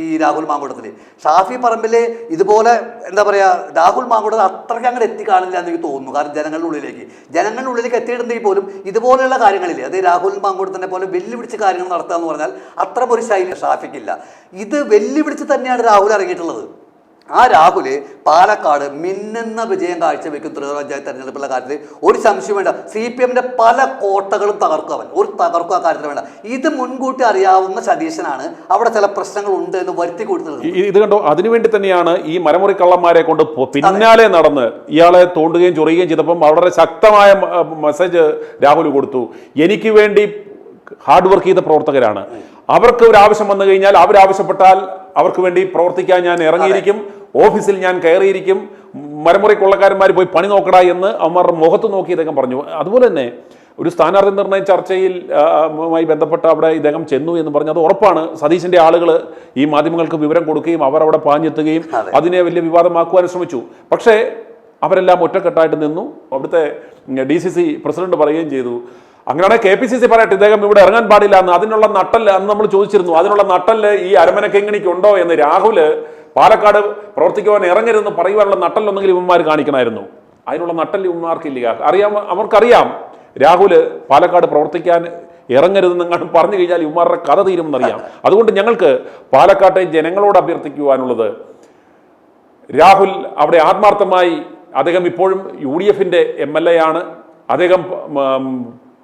Speaker 2: ഈ രാഹുൽ മാങ്കൂട്ടത്തിൽ. ഷാഫി പറമ്പിൽ ഇതുപോലെ എന്താ പറയുക, രാഹുൽ മാങ്കൂട്ടത്തിൽ അത്രയ്ക്ക് അങ്ങോട്ട് എത്തിക്കാണില്ല എന്ന് എനിക്ക് തോന്നുന്നു. കാരണം ജനങ്ങളുടെ ഉള്ളിലേക്ക് എത്തിയിട്ടുണ്ടെങ്കിൽ പോലും ഇതുപോലെയുള്ള കാര്യങ്ങളിൽ, അത് രാഹുൽ മാങ്കൂട്ടത്തിനെ പോലെ വെല്ലുവിളിച്ച് കാര്യങ്ങൾ നടത്തുക എന്ന് പറഞ്ഞാൽ അത്ര ഒരു ശൈലി ഷാഫിക്കില്ല. ഇത് വെല്ലുവിളിച്ച് തന്നെയാണ് രാഹുൽ ഇറങ്ങിയിട്ടുള്ളത്. ആ രാഹുല് പാലക്കാട് മിന്നുന്ന വിജയം കാഴ്ചവെക്കും ത്രിതല പഞ്ചായത്ത് തെരഞ്ഞെടുപ്പുള്ള കാര്യത്തിൽ ഒരു സംശയം വേണ്ട. CPMന്റെ പല കോട്ടകളും തകർക്കും ആ കാര്യത്തിൽ വേണ്ട. ഇത് മുൻകൂട്ടി അറിയാവുന്ന സതീശനാണ് അവിടെ ചില പ്രശ്നങ്ങൾ ഉണ്ട് എന്ന് വരുത്തി കൊടുത്തത്.
Speaker 1: ഇത് കണ്ടോ, അതിനുവേണ്ടി തന്നെയാണ് ഈ മരമുറി കള്ളന്മാരെ കൊണ്ട് പിന്നാലെ നടന്ന് ഇയാളെ തോണ്ടുകയും ചൊറിയുകയും ചെയ്തപ്പം വളരെ ശക്തമായ മെസ്സേജ് രാഹുൽ കൊടുത്തു. എനിക്ക് വേണ്ടി ഹാർഡ് വർക്ക് ചെയ്ത പ്രവർത്തകരാണ്, അവർക്ക് ഒരു ആവശ്യം വന്നു കഴിഞ്ഞാൽ അവരാവശ്യപ്പെട്ടാൽ അവർക്ക് വേണ്ടി പ്രവർത്തിക്കാൻ ഞാൻ ഇറങ്ങിയിരിക്കും, ഓഫീസിൽ ഞാൻ കയറിയിരിക്കും, മരമുറി കൊള്ളക്കാരന്മാർ പോയി പണി നോക്കടാ എന്ന് അവന്മാരുടെ മുഖത്ത് നോക്കി ഇതൊക്കെ പറഞ്ഞു. അതുപോലെ തന്നെ ഒരു സ്ഥാനാർത്ഥി നിർണയ ചർച്ചയിൽ മായി ബന്ധപ്പെട്ട് അവിടെ ഇദ്ദേഹം ചെന്നു എന്ന് പറഞ്ഞത് ഉറപ്പാണ്. സതീശന്റെ ആളുകൾ ഈ മാധ്യമങ്ങൾക്ക് വിവരം കൊടുക്കുകയും അവർ അവിടെ പാഞ്ഞെത്തുകയും അതിനെ വലിയ വിവാദമാക്കുവാൻ ശ്രമിച്ചു. പക്ഷേ അവരെല്ലാം ഒറ്റക്കെട്ടായിട്ട് നിന്നു. അവിടുത്തെ DCC പ്രസിഡന്റ് പറയുകയും ചെയ്തു, അങ്ങനെയാണെങ്കിൽ KPCC പറയട്ടെ, ഇദ്ദേഹം ഇവിടെ ഇറങ്ങാൻ പാടില്ല എന്ന്. അതിനുള്ള നട്ടല് അന്ന് നമ്മൾ ചോദിച്ചിരുന്നു, അതിനുള്ള നട്ടല് ഈ അരമന കെങ്ങിണിക്കുണ്ടോ എന്ന്. രാഹുല് പാലക്കാട് പ്രവർത്തിക്കുവാൻ ഇറങ്ങരുതെന്ന് പറയുവാനുള്ള നട്ടല്ലൊന്നെങ്കിലും ഇവന്മാർ കാണിക്കണമായിരുന്നു. അതിനുള്ള നട്ടല് ഇവന്മാർക്കില്ല. അവർക്കറിയാം രാഹുല് പാലക്കാട് പ്രവർത്തിക്കാൻ ഇറങ്ങരുതെന്നെങ്ങാനും പറഞ്ഞു കഴിഞ്ഞാൽ ഇവന്മാരുടെ കഥ തീരുമെന്നറിയാം. അതുകൊണ്ട് ഞങ്ങൾക്ക് പാലക്കാട്ടെ ജനങ്ങളോട് അഭ്യർത്ഥിക്കുവാനുള്ളത്, രാഹുൽ അവിടെ ആത്മാർത്ഥമായി, അദ്ദേഹം ഇപ്പോഴും UDFന്റെ MLA ആണ്, അദ്ദേഹം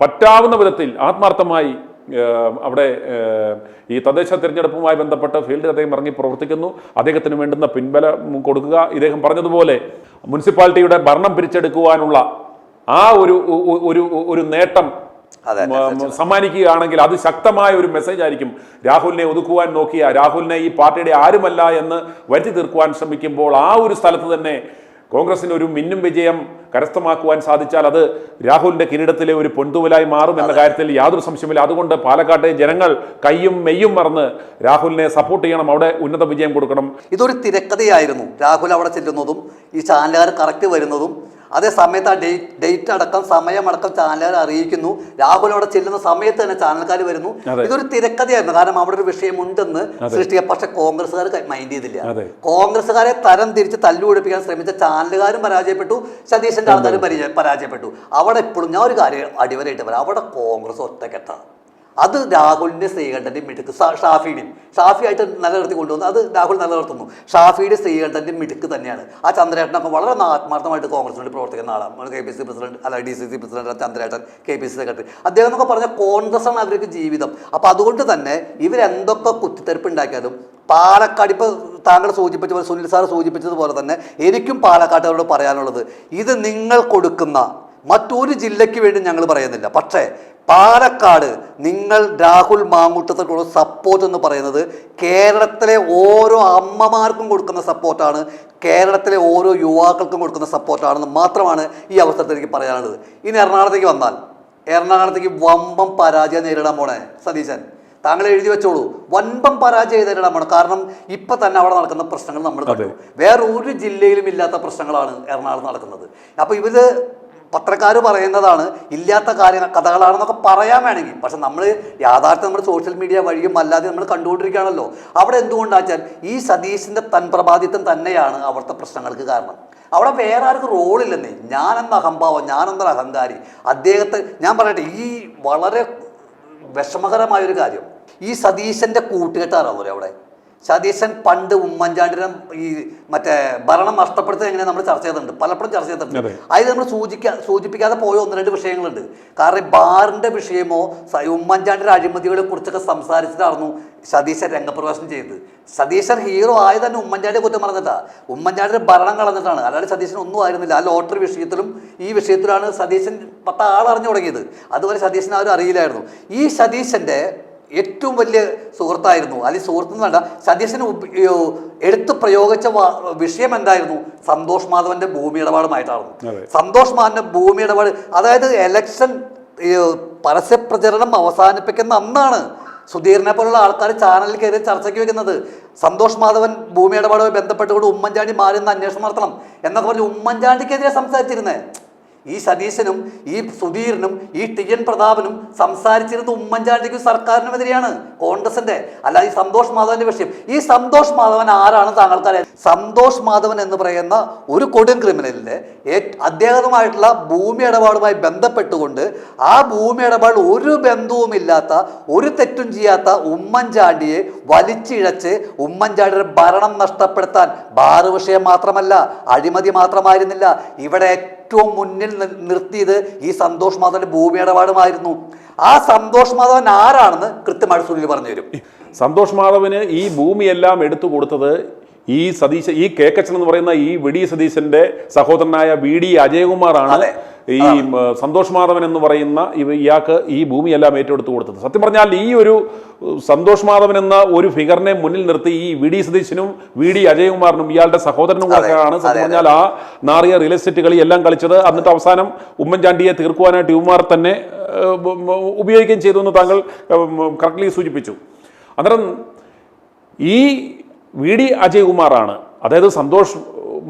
Speaker 1: പറ്റാവുന്ന വിധത്തിൽ ആത്മാർത്ഥമായി അവിടെ ഈ തദ്ദേശ തിരഞ്ഞെടുപ്പുമായി ബന്ധപ്പെട്ട് ഫീൽഡിൽ അദ്ദേഹം ഇറങ്ങി പ്രവർത്തിക്കുന്നു. അദ്ദേഹത്തിന് വേണ്ടുന്ന പിൻബലം കൊടുക്കുക. ഇദ്ദേഹം പറഞ്ഞതുപോലെ മുനിസിപ്പാലിറ്റിയുടെ ഭരണം പിരിച്ചെടുക്കുവാനുള്ള ആ ഒരു നേട്ടം സമ്മാനിക്കുകയാണെങ്കിൽ അത് ശക്തമായ ഒരു മെസ്സേജ് ആയിരിക്കും. രാഹുലിനെ ഒതുക്കുവാൻ നോക്കിയ, രാഹുലിനെ ഈ പാർട്ടിയുടെ ആരുമല്ല എന്ന് വരുത്തി തീർക്കുവാൻ ശ്രമിക്കുമ്പോൾ ആ ഒരു സ്ഥലത്ത് തന്നെ കോൺഗ്രസിന് ഒരു മിന്നും വിജയം കരസ്ഥമാക്കുവാൻ സാധിച്ചാൽ അത് രാഹുലിന്റെ കിരീടത്തിലെ ഒരു പൊൻതൂവലായി മാറും എന്ന കാര്യത്തിൽ യാതൊരു സംശയമില്ല. അതുകൊണ്ട് പാലക്കാട്ടെ ജനങ്ങൾ കയ്യും മെയ്യും മറന്ന് രാഹുലിനെ സപ്പോർട്ട് ചെയ്യണം, അവിടെ ഉന്നത വിജയം കൊടുക്കണം.
Speaker 2: ഇതൊരു തിരക്കഥയായിരുന്നു. രാഹുൽ അവിടെ ചെല്ലുന്നതും ഈ ചാനലുകാർ കറക്റ്റ് വരുന്നതും അതേ സമയത്ത് ആ ഡേറ്റ് അടക്കം സമയമടക്കം ചാനലുകാർ അറിയിക്കുന്നു. രാഹുൽ അവിടെ ചെല്ലുന്ന സമയത്ത് തന്നെ ചാനൽക്കാർ വരുന്നു. ഇതൊരു തിരക്കഥയായിരുന്നു. കാരണം അവിടെ ഒരു വിഷയമുണ്ടെന്ന് സൃഷ്ടിക്കുക. പക്ഷെ കോൺഗ്രസ്സുകാർ മൈൻഡ് ചെയ്തില്ല. കോൺഗ്രസ്സുകാരെ തരം തിരിച്ച് തല്ലുപിടിപ്പിക്കാൻ ശ്രമിച്ച ചാനലുകാരും പരാജയപ്പെട്ടു, സതീശന്റെ ആൾക്കാരും പരാജയപ്പെട്ടു. അവിടെ എപ്പോഴും ഞാൻ ഒരു കാര്യം അടിവരായിട്ട് പറയാം, അവിടെ കോൺഗ്രസ് ഒറ്റക്കെട്ടാണ്. അത് രാഹുലിൻ്റെ ശ്രീകണ്ഠൻ്റെ മിടുക്ക്, ഷാഫിയായിട്ട് നിലനിർത്തി കൊണ്ടുവന്നു. അത് രാഹുൽ നിലനിർത്തുന്നു. ഷാഫിയുടെ ശ്രീകണ്ഠൻ്റെ മിടുക്ക് തന്നെയാണ്. ആ ചന്ദ്രേട്ടനൊക്കെ വളരെ ആത്മാർത്ഥമായിട്ട് കോൺഗ്രസിന് വേണ്ടി പ്രവർത്തിക്കുന്ന ആളാണ്. KPCC പ്രസിഡന്റ് അല്ല DCC പ്രസിഡന്റ് ചന്ദ്രേട്ടൻ, KPCC സെക്രട്ടറി, അദ്ദേഹം എന്നൊക്കെ പറഞ്ഞാൽ കോൺഗ്രസ്സാണ് അവർക്ക് ജീവിതം. അപ്പോൾ അതുകൊണ്ട് തന്നെ ഇവരെന്തൊക്കെ കുത്തിത്തെറിപ്പ് ഉണ്ടാക്കിയാലും പാലക്കാട്, ഇപ്പോൾ താങ്കൾ സൂചിപ്പിച്ച പോലെ, സുനിൽ സാർ സൂചിപ്പിച്ചതുപോലെ തന്നെ എനിക്കും പാലക്കാട്ടുകാരോട് പറയാനുള്ളത്, ഇത് നിങ്ങൾ കൊടുക്കുന്ന മറ്റൊരു ജില്ലയ്ക്ക് വേണ്ടി ഞങ്ങൾ പറയുന്നില്ല. പക്ഷേ പാലക്കാട് നിങ്ങൾ രാഹുൽ മാങ്കൂട്ടത്തിനുള്ള സപ്പോർട്ട് എന്ന് പറയുന്നത് കേരളത്തിലെ ഓരോ അമ്മമാർക്കും കൊടുക്കുന്ന സപ്പോർട്ടാണ്, കേരളത്തിലെ ഓരോ യുവാക്കൾക്കും കൊടുക്കുന്ന സപ്പോർട്ടാണെന്ന് മാത്രമാണ് ഈ അവസരത്തിൽ എനിക്ക് പറയാനുള്ളത്. ഇനി എറണാകുളത്തേക്ക് വന്നാൽ, എറണാകുളത്തേക്ക് വമ്പം പരാജയം നേരിടാൻ പോണേ സതീശൻ. താങ്കൾ എഴുതി വെച്ചോളൂ, വൻപം പരാജയം നേരിടാൻ പോണം. കാരണം ഇപ്പം തന്നെ അവിടെ നടക്കുന്ന പ്രശ്നങ്ങൾ നമ്മൾ കണ്ടു. വേറെ ഒരു ജില്ലയിലും ഇല്ലാത്ത പ്രശ്നങ്ങളാണ് എറണാകുളത്ത് നടക്കുന്നത്. അപ്പോൾ ഇവര് പത്രക്കാർ പറയുന്നതാണ്, ഇല്ലാത്ത കഥകളാണെന്നൊക്കെ പറയാൻ വേണമെങ്കിൽ. പക്ഷെ നമ്മൾ യാഥാർത്ഥ്യം നമ്മുടെ സോഷ്യൽ മീഡിയ വഴിയും അല്ലാതെ നമ്മൾ കണ്ടുകൊണ്ടിരിക്കുകയാണല്ലോ. അവിടെ എന്തുകൊണ്ടാച്ചാൽ ഈ സതീശിൻ്റെ തൻപ്രഭാതിത്വം തന്നെയാണ് അവിടുത്തെ പ്രശ്നങ്ങൾക്ക് കാരണം. അവിടെ വേറെ ആർക്കും റോളില്ലെന്നേ. ഞാനെന്ന അഹംഭാവം, ഞാനെന്ന അഹങ്കാരി, അദ്ദേഹത്തെ ഞാൻ പറയട്ടെ, ഈ വളരെ വിഷമകരമായൊരു കാര്യം, ഈ സതീശൻ്റെ കൂട്ടുകെട്ടാറാവൂലെ അവിടെ. സതീശൻ പണ്ട് ഉമ്മൻചാണ്ടിനെ ഈ മറ്റേ ഭരണം നഷ്ടപ്പെടുത്തുന്നത് എങ്ങനെ നമ്മൾ ചർച്ച ചെയ്തിട്ടുണ്ട്, പലപ്പോഴും ചർച്ച ചെയ്തിട്ടുണ്ട്. അതിൽ നമ്മൾ സൂചിപ്പിക്കാതെ പോയ 1-2 വിഷയങ്ങളുണ്ട്. കാരണം ഈ ബാറിൻ്റെ വിഷയമോ ഉമ്മൻചാണ്ടിയുടെ അഴിമതികളെ കുറിച്ചൊക്കെ സംസാരിച്ചിട്ടായിരുന്നു സതീശൻ രംഗപ്രവേശനം ചെയ്തത്. സതീശൻ ഹീറോ ആയത് തന്നെ ഉമ്മൻചാണ്ടിയെ കുറ്റം പറഞ്ഞിട്ടാണ്, ഉമ്മൻചാണ്ടിയുടെ ഭരണം കളഞ്ഞിട്ടാണ്. അല്ലാതെ സതീശൻ ഒന്നും ആയിരുന്നില്ല. ആ ലോട്ടറി വിഷയത്തിലും ഈ വിഷയത്തിലാണ് സതീശൻ 10 ആളറിഞ്ഞു തുടങ്ങിയത്. അതുപോലെ സതീശൻ ആരും അറിയില്ലായിരുന്നു. ഈ സതീശൻ്റെ ഏറ്റവും വലിയ സുഹൃത്തായിരുന്നു, അല്ലെങ്കിൽ സുഹൃത്തെന്ന് വേണ്ട, സതീശന് എടുത്തു പ്രയോഗിച്ച വിഷയം എന്തായിരുന്നു? സന്തോഷ് മാധവന്റെ ഭൂമി ഇടപാടുമായിട്ടായിരുന്നു. സന്തോഷ് മാധവന്റെ ഭൂമി ഇടപാട്, അതായത് എലക്ഷൻ പരസ്യപ്രചരണം അവസാനിപ്പിക്കുന്ന അന്നാണ് സുധീറിനെ പോലുള്ള ആൾക്കാർ ചാനലിൽ കയറി ചർച്ചയ്ക്ക് വെക്കുന്നത്. സന്തോഷ് മാധവൻ ഭൂമി ഇടപാടുമായി ബന്ധപ്പെട്ടുകൊണ്ട് ഉമ്മൻചാണ്ടി മാറിയെന്ന് അന്വേഷണം നടത്തണം എന്നൊക്കെ പറഞ്ഞ് ഉമ്മൻചാണ്ടിക്കെതിരെ സംസാരിച്ചിരുന്നേ. ഈ സതീശനും ഈ സുധീറിനും ഈ TN പ്രതാപനും സംസാരിച്ചിരുന്നത് ഉമ്മൻചാണ്ടിക്കും സർക്കാരിനുമെതിരെയാണ്, കോൺഗ്രസിന്റെ. അല്ല ഈ സന്തോഷ് മാധവന്റെ വിഷയം. ഈ സന്തോഷ് മാധവൻ ആരാണ് താങ്കൾക്കറിയാം? സന്തോഷ് മാധവൻ എന്ന് പറയുന്ന ഒരു കൊടും ക്രിമിനലിന്റെ അദ്ദേഹവുമായിട്ടുള്ള ഭൂമി ഇടപാടുമായി ബന്ധപ്പെട്ടുകൊണ്ട് ആ ഭൂമി ഇടപാട് ഒരു ബന്ധവുമില്ലാത്ത, ഒരു തെറ്റും ചെയ്യാത്ത ഉമ്മൻചാണ്ടിയെ വലിച്ചിഴച്ച് ഉമ്മൻചാണ്ടിയുടെ ഭരണം നഷ്ടപ്പെടുത്താൻ ബാറ് വിഷയം മാത്രമല്ല, അഴിമതി മാത്രമായിരുന്നില്ല, ഇവിടെ ഏറ്റവും മുന്നിൽ നിർത്തിയത് ഈ സന്തോഷ് മാധവന്റെ ഭൂമി ഇടപാടുമായിരുന്നു. ആ സന്തോഷ് മാധവൻ ആരാണെന്ന് കൃത്യമായിട്ട് സുനിൽ പറഞ്ഞു തരും.
Speaker 1: സന്തോഷ് മാധവന് ഈ ഭൂമിയെല്ലാം എടുത്തു കൊടുത്തത് ഈ കേക്കച്ചൻ എന്ന് പറയുന്ന ഈ വി.ഡി. സതീശന്റെ സഹോദരനായ വി.ഡി. അജയകുമാറാണ് ഈ സന്തോഷ് മാധവൻ എന്ന് പറയുന്ന ഇയാൾക്ക് ഈ ഭൂമിയെല്ലാം ഏറ്റെടുത്ത് കൊടുത്തത്. സത്യം പറഞ്ഞാൽ ഈ ഒരു സന്തോഷ് മാധവൻ എന്ന ഒരു ഫിഗറിനെ മുന്നിൽ നിർത്തി ഈ വി.ഡി. സതീശനും വി.ഡി. അജയകുമാറിനും ഇയാളുടെ സഹോദരനും കൂടെയാണ് സത്യം പറഞ്ഞാൽ ആ നാറിയ റിയൽ എസ്റ്റേറ്റ് കളി എല്ലാം കളിച്ചത്. എന്നിട്ട് അവസാനം ഉമ്മൻചാണ്ടിയെ തീർക്കുവാനായിട്ട് ഇവന്മാർ തന്നെ ഉപയോഗിക്കുകയും ചെയ്തു എന്ന് താങ്കൾ കറക്റ്റ്ലി സൂചിപ്പിച്ചു. അന്നേരം ഈ വി.ഡി. അജയകുമാറാണ്, അതായത് സന്തോഷ്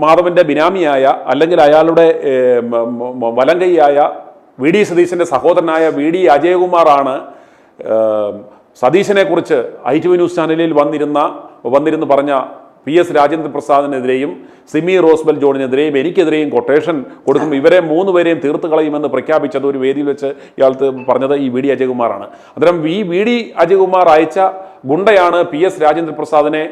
Speaker 1: മാധവന്റെ ബിനാമിയായ അല്ലെങ്കിൽ അയാളുടെ വലങ്കൈയായ വി.ഡി. സതീശന്റെ സഹോദരനായ വി.ഡി. അജയകുമാറാണ് സതീശനെ കുറിച്ച് ITV ന്യൂസ് ചാനലിൽ വന്നിരുന്ന് പറഞ്ഞ PS രാജേന്ദ്ര പ്രസാദിനെതിരെയും സിമി റോസ്ബൽ ജോണിനെതിരെയും എനിക്കെതിരെയും കൊട്ടേഷൻ കൊടുക്കും, ഇവരെ 3 പേരെയും തീർത്ത് കളയുമെന്ന് പ്രഖ്യാപിച്ചത് ഒരു വേദിയിൽ വെച്ച് ഇയാൾ പറഞ്ഞത് ഈ വി.ഡി. അജയകുമാറാണ്. അന്നേരം ഈ വി.ഡി. അജയകുമാർ അയച്ച ഗുണ്ടയാണ് PS രാജേന്ദ്ര പ്രസാദിനെ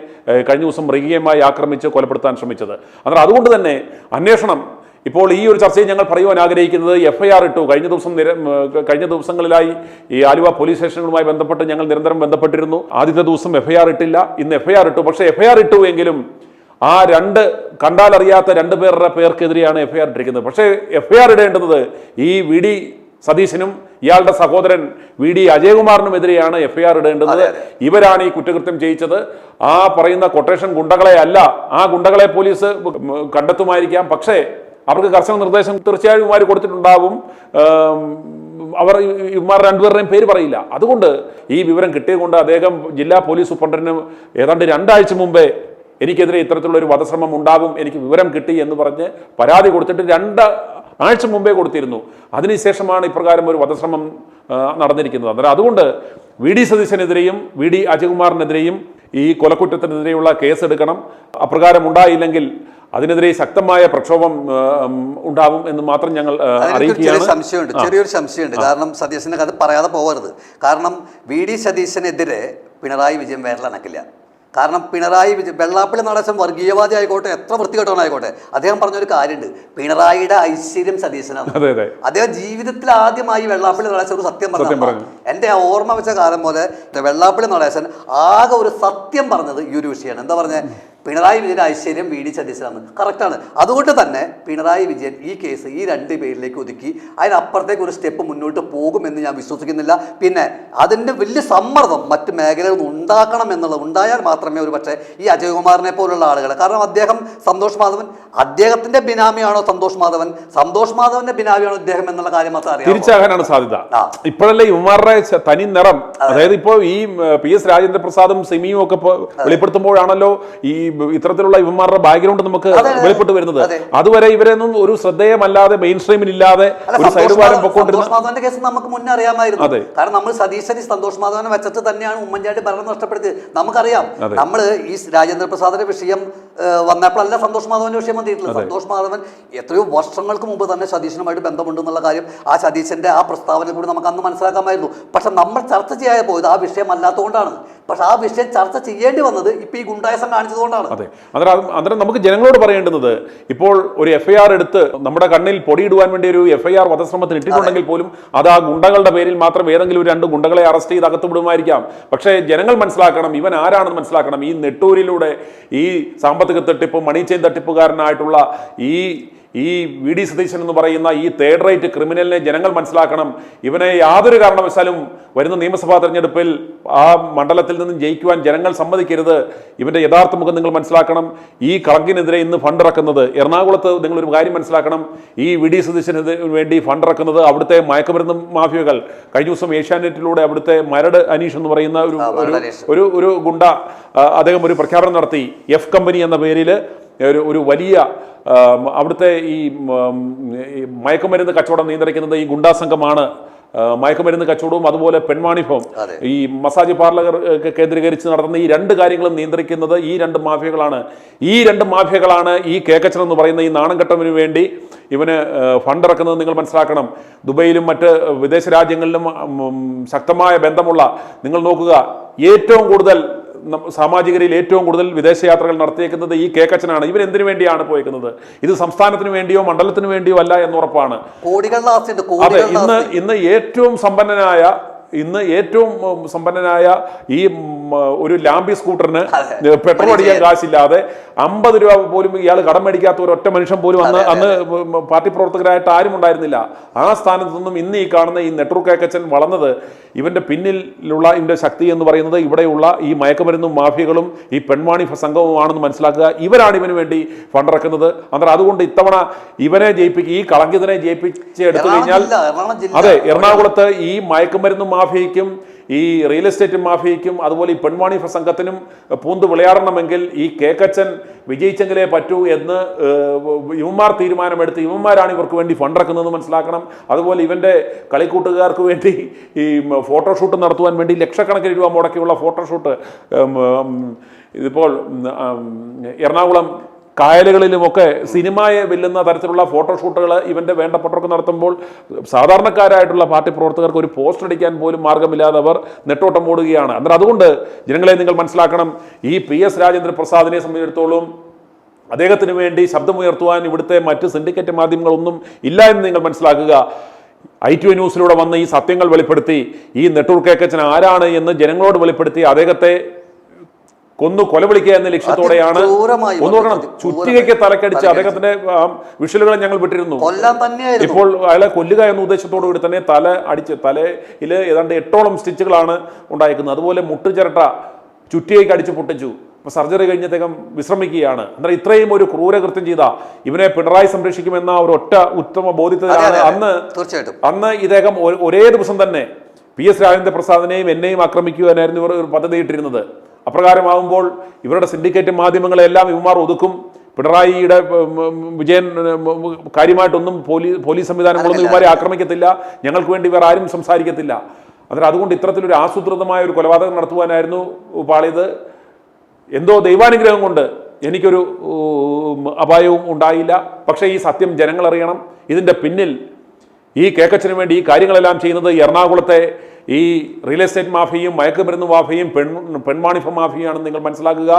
Speaker 1: കഴിഞ്ഞ ദിവസം മൃഗീയമായി ആക്രമിച്ച് കൊലപ്പെടുത്താൻ ശ്രമിച്ചത്. അന്നേരം അതുകൊണ്ട് തന്നെ അന്വേഷണം ഇപ്പോൾ ഈ ഒരു ചർച്ചയിൽ ഞങ്ങൾ പറയുവാൻ ആഗ്രഹിക്കുന്നത് FIR ഇട്ടു. കഴിഞ്ഞ ദിവസങ്ങളിലായി ഈ ആലുവ പോലീസ് സ്റ്റേഷനുകളുമായി ബന്ധപ്പെട്ട് ഞങ്ങൾ നിരന്തരം ബന്ധപ്പെട്ടിരുന്നു. ആദ്യത്തെ ദിവസം FIR ഇട്ടില്ല, ഇന്ന് FIR ഇട്ടു. പക്ഷേ FIR ഇട്ടു എങ്കിലും ആ കണ്ടാലറിയാത്ത 2 പേരുടെ പേർക്കെതിരെയാണ് FIR ഇട്ടിരിക്കുന്നത്. പക്ഷേ FIR ഇടേണ്ടത് ഈ വി.ഡി. സതീശനും ഇയാളുടെ സഹോദരൻ വി.ഡി. അജയകുമാറിനുമെതിരെയാണ് FIR ഇടേണ്ടത്. ഇവരാണ് ഈ കുറ്റകൃത്യം ചെയ്യിച്ചത്. ആ പറയുന്ന കൊട്ടേഷൻ ഗുണ്ടകളെ അല്ല, ആ ഗുണ്ടകളെ പോലീസ് കണ്ടെത്തുമായിരിക്കാം. പക്ഷേ അവർക്ക് കർശന നിർദ്ദേശം തീർച്ചയായും ഇവന്മാർ കൊടുത്തിട്ടുണ്ടാവും. അവർ ഇവന്മാരുടെ 2 പേരുടെയും പേര് പറയില്ല. അതുകൊണ്ട് ഈ വിവരം കിട്ടിയതുകൊണ്ട് അദ്ദേഹം ജില്ലാ പോലീസ് സൂപ്രണ്ടിന് ഏതാണ്ട് 2 ആഴ്ച മുമ്പേ എനിക്കെതിരെ ഇത്തരത്തിലുള്ള ഒരു വധശ്രമം ഉണ്ടാകും, എനിക്ക് വിവരം കിട്ടി എന്ന് പറഞ്ഞ് പരാതി കൊടുത്തിട്ട് 2 ആഴ്ച മുമ്പേ കൊടുത്തിരുന്നു. അതിനുശേഷമാണ് ഇപ്രകാരം ഒരു വധശ്രമം നടന്നിരിക്കുന്നത്. അന്നേരം അതുകൊണ്ട് വി.ഡി. സതീശനെതിരെയും വി.ഡി. അജയകുമാറിനെതിരെയും ഈ കൊലക്കുറ്റത്തിനെതിരെയുള്ള കേസെടുക്കണം. അപ്രകാരം ഉണ്ടായില്ലെങ്കിൽ അതിനെതിരെ ശക്തമായ പ്രക്ഷോഭം ഉണ്ടാകും എന്ന് മാത്രം ഞങ്ങൾ അറിയിക്കുകയാണ്.
Speaker 2: ചെറിയൊരു സംശയമുണ്ട്. കാരണം സതീശന്റെ കഥ പറയാതെ പോകരുത്. കാരണം വി.ഡി. സതീശനെതിരെ പിണറായി വിജയൻ വിരലനക്കില്ല. കാരണം പിണറായി വിജയൻ വെള്ളാപ്പള്ളി നടേശൻ വർഗീയവാദി ആയിക്കോട്ടെ, എത്ര വൃത്തികെട്ടവനായിക്കോട്ടെ, അദ്ദേഹം പറഞ്ഞൊരു കാര്യമുണ്ട്, പിണറായിയുടെ ഐശ്വര്യം സതീശനാണ്. അദ്ദേഹം ജീവിതത്തിൽ ആദ്യമായി വെള്ളാപ്പള്ളി നടേശൻ ഒരു സത്യം പറഞ്ഞു. എൻ്റെ ഓർമ്മ വെച്ച കാലം പോലെ വെള്ളാപ്പള്ളി നടേശൻ ആകെ ഒരു സത്യം പറഞ്ഞത് ഈ ഒരു വിഷയമാണ്. എന്താ പറഞ്ഞത്? പിണറായി വിജയൻ ഐശ്വര്യം വി.ഡി. സതീശനാണ്. കറക്റ്റാണ്. അതുകൊണ്ട് തന്നെ പിണറായി വിജയൻ ഈ കേസ് ഈ 2 പേരിലേക്ക് ഒതുക്കി അതിനപ്പുറത്തേക്ക് ഒരു സ്റ്റെപ്പ് മുന്നോട്ട് പോകുമെന്ന് ഞാൻ വിശ്വസിക്കുന്നില്ല. പിന്നെ അതിൻ്റെ വലിയ സമ്മർദ്ദം മറ്റ് മേഖലകളിൽ നിന്ന് ഉണ്ടാക്കണം എന്നുള്ളത് ഉണ്ടായാൽ മാത്രമേ ഒരു പക്ഷേ ഈ അജയകുമാറിനെ പോലുള്ള ആളുകൾ, കാരണം അദ്ദേഹം സന്തോഷ് മാധവൻ അദ്ദേഹത്തിന്റെ ബിനാമിയാണോ സന്തോഷ് മാധവന്റെ ബിനാമിയാണോ ഇദ്ദേഹം എന്നുള്ള കാര്യം മാത്രം അറിയാം.
Speaker 1: തിരിച്ചാകാനാണ് സാധ്യത. ഇപ്പോഴല്ലേ ഇവന്മാരുടെ തനി നിറം, അതായത് ഇപ്പോൾ ഈ PS രാജേന്ദ്ര പ്രസാദും സിമിയും ഒക്കെ വെളിപ്പെടുത്തുമ്പോഴാണല്ലോ ഈ ഇത്തരത്തിലുള്ള ഇവന്മാരുടെ ബാക്ക്ഗ്രൗണ്ട് നമുക്ക് വെളിപ്പെട്ട് വരുന്നത്. അതുവരെ ഇവരൊന്നും ഒരു ശ്രദ്ധേയമല്ലാതെ മെയിൻ സ്ട്രീമിലില്ലാതെ ഒരു സൈഡ് വാരം പൊക്കോണ്ടിരുന്ന
Speaker 2: സന്തോഷ് മാധവന്റെ കേസ് നമുക്ക് മുന്നേ അറിയാമായിരുന്നു. കാരണം നമ്മൾ സന്തോഷ് മാധവനെ വെച്ചിട്ട് തന്നെയാണ് ഉമ്മൻചാണ്ടി ഭരണം നഷ്ടപ്പെടുത്തിയത്. നമുക്കറിയാം. നമ്മൾ ഈ രാജേന്ദ്ര പ്രസാദിന്റെ വിഷയം വന്നപ്പോഴല്ല സന്തോഷ് മാധവന്റെ വിഷയം വന്നിട്ടുള്ളത്. സന്തോഷ് മാധവൻ എത്രയോ വർഷങ്ങൾക്ക് മുമ്പ് തന്നെ സതീശനുമായിട്ട് ബന്ധമുണ്ടെന്നുള്ള കാര്യം ആ സതീശന്റെ ആ പ്രസ്താവന കൂടി നമുക്ക് അന്ന് മനസ്സിലാക്കാമായിരുന്നു. പക്ഷെ നമ്മൾ ചർച്ച ചെയ്യാതെ പോയത് ആ വിഷയം അല്ലാത്തതുകൊണ്ടാണ്. പക്ഷെ ആ വിഷയം ചർച്ച ചെയ്യേണ്ടി വന്നത് ഇപ്പൊ ഈ ഗുണ്ടായസം കാണിച്ചതുകൊണ്ടാണ്.
Speaker 1: അതെ, അന്നേരം നമുക്ക് ജനങ്ങളോട് പറയേണ്ടുന്നത്, ഇപ്പോൾ ഒരു FIR എടുത്ത് നമ്മുടെ കണ്ണിൽ പൊടിയിടുവാൻ വേണ്ടി ഒരു FIR വധശ്രമത്തിന് ഇട്ടിട്ടുണ്ടെങ്കിൽ പോലും അത് ആ ഗുണ്ടകളുടെ പേരിൽ മാത്രം ഏതെങ്കിലും 2 ഗുണ്ടകളെ അറസ്റ്റ് ചെയ്ത് അകത്ത് വിടുമായിരിക്കാം. പക്ഷേ ജനങ്ങൾ മനസ്സിലാക്കണം, ഇവൻ ആരാണെന്ന് മനസ്സിലാക്കണം. ഈ നെട്ടൂരിലൂടെ ഈ സാമ്പത്തിക തട്ടിപ്പ്, മണി ചെയിൻ തട്ടിപ്പുകാരനായിട്ടുള്ള ഈ വി.ഡി. സതീശൻ എന്ന് പറയുന്ന ഈ 3rd റേറ്റ് ക്രിമിനലിനെ ജനങ്ങൾ മനസ്സിലാക്കണം. ഇവനെ യാതൊരു കാരണവശാലും വരുന്ന നിയമസഭാ തെരഞ്ഞെടുപ്പിൽ ആ മണ്ഡലത്തിൽ നിന്നും ജയിക്കുവാൻ ജനങ്ങൾ സമ്മതിക്കരുത്. ഇവന്റെ യഥാർത്ഥ മുഖം നിങ്ങൾ മനസ്സിലാക്കണം. ഈ കളങ്കിനെതിരെ ഇന്ന് ഫണ്ട് ഇറക്കുന്നത് എറണാകുളത്ത്, നിങ്ങളൊരു കാര്യം മനസ്സിലാക്കണം, ഈ വി.ഡി. സതീശന് വേണ്ടി ഫണ്ട് ഇറക്കുന്നത് അവിടുത്തെ മയക്കുമരുന്ന് മാഫിയകൾ. കഴിഞ്ഞ ദിവസം ഏഷ്യാനെറ്റിലൂടെ അവിടുത്തെ മരട് അനീഷ് എന്ന് പറയുന്ന ഒരു ഗുണ്ട അദ്ദേഹം ഒരു പ്രഖ്യാപനം നടത്തി. F കമ്പനി എന്ന പേരിൽ ഒരു വലിയ അവിടുത്തെ ഈ മയക്കുമരുന്ന് കച്ചവടം നിയന്ത്രിക്കുന്നത് ഈ ഗുണ്ടാ സംഘമാണ്. മയക്കുമരുന്ന് കച്ചവടവും അതുപോലെ പെൺവാണിഭവും ഈ മസാജ് പാർലർ കേന്ദ്രീകരിച്ച് നടത്തുന്ന ഈ 2 കാര്യങ്ങളും നിയന്ത്രിക്കുന്നത് ഈ 2 മാഫിയകളാണ്. ഈ 2 മാഫിയകളാണ് ഈ കേക്കച്ചൻ എന്ന് പറയുന്ന ഈ നാണംകെട്ടവിന് വേണ്ടി ഇവന് ഫണ്ട് ഇറക്കുന്നത്. നിങ്ങൾ മനസ്സിലാക്കണം. ദുബൈയിലും മറ്റ് വിദേശ രാജ്യങ്ങളിലും ശക്തമായ ബന്ധമുള്ള, നിങ്ങൾ നോക്കുക, ഏറ്റവും കൂടുതൽ സാമാജികരിൽ ഏറ്റവും കൂടുതൽ വിദേശയാത്രകൾ നടത്തിയേക്കുന്നത് ഈ കേക്കച്ചനാണ്. ഇവൻ എന്തിനു വേണ്ടിയാണ് പോയേക്കുന്നത്? ഇത് സംസ്ഥാനത്തിന് വേണ്ടിയോ മണ്ഡലത്തിന് വേണ്ടിയോ അല്ല എന്നുറപ്പാണ്.
Speaker 2: കോടികളുടെ
Speaker 1: അതെ, ഇന്ന് ഏറ്റവും സമ്പന്നനായ ഇന്ന് ഏറ്റവും സമ്പന്നനായ ഈ ഒരു ലാംബി സ്കൂട്ടറിന് പെട്രോൾ അടിക്കാൻ കാശില്ലാതെ 50 രൂപ പോലും ഇയാൾ കടം മേടിക്കാത്ത ഒരു ഒറ്റ മനുഷ്യൻ പോലും അന്ന് പാർട്ടി പ്രവർത്തകരായിട്ട് ആരും ഉണ്ടായിരുന്നില്ല. ആ സ്ഥാനത്ത് നിന്നും ഇന്ന് ഈ കാണുന്ന ഈ നെട്ടൂർ കേക്കച്ചൻ വളർന്നത് ഇവന്റെ പിന്നിലുള്ള ഇതിന്റെ ശക്തി എന്ന് പറയുന്നത് ഇവിടെയുള്ള ഈ മയക്കുമരുന്നും മാഫിയകളും ഈ പെൺവാണി സംഘവുമാണെന്ന് മനസ്സിലാക്കുക. ഇവരാണ് ഇവന് വേണ്ടി ഫണ്ടിറക്കുന്നത്. അന്നേരം അതുകൊണ്ട് ഇത്തവണ ഇവനെ ജയിപ്പിക്കുക, ഈ കളങ്കിതനെ ജയിപ്പിച്ച് എടുത്തു കഴിഞ്ഞാൽ, അതെ, എറണാകുളത്ത് ഈ മയക്കുമരുന്നും മാഫിയയ്ക്കും ഈ റിയൽ എസ്റ്റേറ്റ് മാഫിയയ്ക്കും അതുപോലെ ഈ പെൺവാണി സംഘത്തിനും പൂന്ത് വിളയാടണമെങ്കിൽ ഈ കേക്കച്ചൻ വിജയിച്ചെങ്കിലേ പറ്റൂ എന്ന് ഇവന്മാർ തീരുമാനമെടുത്ത് ഇവന്മാരാണ് ഇവർക്ക് വേണ്ടി ഫണ്ടിറക്കുന്നതെന്ന് മനസ്സിലാക്കണം. അതുപോലെ ഇവന്റെ കളിക്കൂട്ടുകാർക്ക് വേണ്ടി ഈ ഫോട്ടോഷൂട്ട് നടത്തുവാൻ വേണ്ടി ലക്ഷക്കണക്കിന് രൂപ മുടക്കിയുള്ള ഫോട്ടോഷൂട്ട് ഇതിപ്പോൾ എറണാകുളം കായലുകളിലുമൊക്കെ സിനിമയെ വെല്ലുന്ന തരത്തിലുള്ള ഫോട്ടോഷൂട്ടുകൾ ഇവന്റെ വേണ്ടപ്പെട്ടവർക്ക് നടത്തുമ്പോൾ സാധാരണക്കാരായിട്ടുള്ള പാർട്ടി പ്രവർത്തകർക്ക് ഒരു പോസ്റ്റർ അടിക്കാൻ പോലും മാർഗമില്ലാതെ അവർ നെട്ടോട്ടം ഓടുകയാണ്. അന്നേരം അതുകൊണ്ട് ജനങ്ങളെ നിങ്ങൾ മനസ്സിലാക്കണം, ഈ PS രാജേന്ദ്ര പ്രസാദിനെ സംബന്ധിച്ചിടത്തോളം അദ്ദേഹത്തിന് വേണ്ടി ശബ്ദമുയർത്തുവാൻ ഇവിടുത്തെ മറ്റ് സിൻഡിക്കേറ്റ് മാധ്യമങ്ങളൊന്നും ഇല്ല എന്ന് നിങ്ങൾ മനസ്സിലാക്കുക. ITV ന്യൂസിലൂടെ വന്ന് ഈ സത്യങ്ങൾ വെളിപ്പെടുത്തി ഈ നെട്ടൂർ കേക്കച്ചൻ ആരാണ് എന്ന് ജനങ്ങളോട് വെളിപ്പെടുത്തി അദ്ദേഹത്തെ കൊലവിളിക്കുക എന്ന ലക്ഷ്യത്തോടെയാണ്. ഒന്ന് നോക്കണം, ചുറ്റികയ്ക്ക് തലക്കടിച്ച് അദ്ദേഹത്തിന്റെ വിഷ്വലുകൾ ഞങ്ങൾ വിട്ടിരുന്നു. ഇപ്പോൾ അയാളെ കൊല്ലുക എന്ന ഉദ്ദേശത്തോടു കൂടി തന്നെ തല അടിച്ച് തലയിൽ ഏതാണ്ട് 8ഓളം സ്റ്റിച്ചുകളാണ് ഉണ്ടായിരിക്കുന്നത്. അതുപോലെ മുട്ടുചിരട്ട ചുറ്റികയ്ക്ക് അടിച്ച് പൊട്ടിച്ചു. ഇപ്പൊ സർജറി കഴിഞ്ഞത്തേക്കും വിശ്രമിക്കുകയാണ്. അന്നേരം ഇത്രയും ഒരു ക്രൂരകൃത്യം ചെയ്ത ഇവനെ പിണറായി സംരക്ഷിക്കുമെന്ന ഒരു ഒറ്റ ഉത്തമ ബോധ്യത്തിലാണ് അന്ന് ഇദ്ദേഹം ഒരേ ദിവസം തന്നെ PS രാജേന്ദ്ര പ്രസാദിനെയും എന്നെയും ആക്രമിക്കുവാനായിരുന്നു ഇവർ ഒരു പദ്ധതി ഇട്ടിരുന്നത്. അപ്രകാരമാകുമ്പോൾ ഇവരുടെ സിൻഡിക്കേറ്റ് മാധ്യമങ്ങളെല്ലാം ഇവന്മാർ ഒതുക്കും. പിണറായിയുടെ വിജയൻ കാര്യമായിട്ടൊന്നും പോലീസ് സംവിധാനങ്ങളൊന്നും ഇവന്മാരെ ആക്രമിക്കത്തില്ല, ഞങ്ങൾക്ക് വേണ്ടി വേറെ ആരും സംസാരിക്കത്തില്ല. അന്നേരം അതുകൊണ്ട് ഇത്തരത്തിലൊരു ആസൂത്രിതമായ ഒരു കൊലപാതകം നടത്തുവാനായിരുന്നു പാളിയത്. എന്തോ ദൈവാനുഗ്രഹം കൊണ്ട് എനിക്കൊരു അപായവും ഉണ്ടായില്ല. പക്ഷേ ഈ സത്യം ജനങ്ങൾ അറിയണം. ഇതിൻ്റെ പിന്നിൽ ഈ കേക്കച്ചന് വേണ്ടി ഈ കാര്യങ്ങളെല്ലാം ചെയ്യുന്നത് എറണാകുളത്തെ ഈ റിയൽ എസ്റ്റേറ്റ് മാഫിയയും മയക്കുമരുന്ന് മാഫിയയും പെൺവാണിഭ മാഫിയയാണെന്ന് നിങ്ങൾ മനസ്സിലാക്കുക.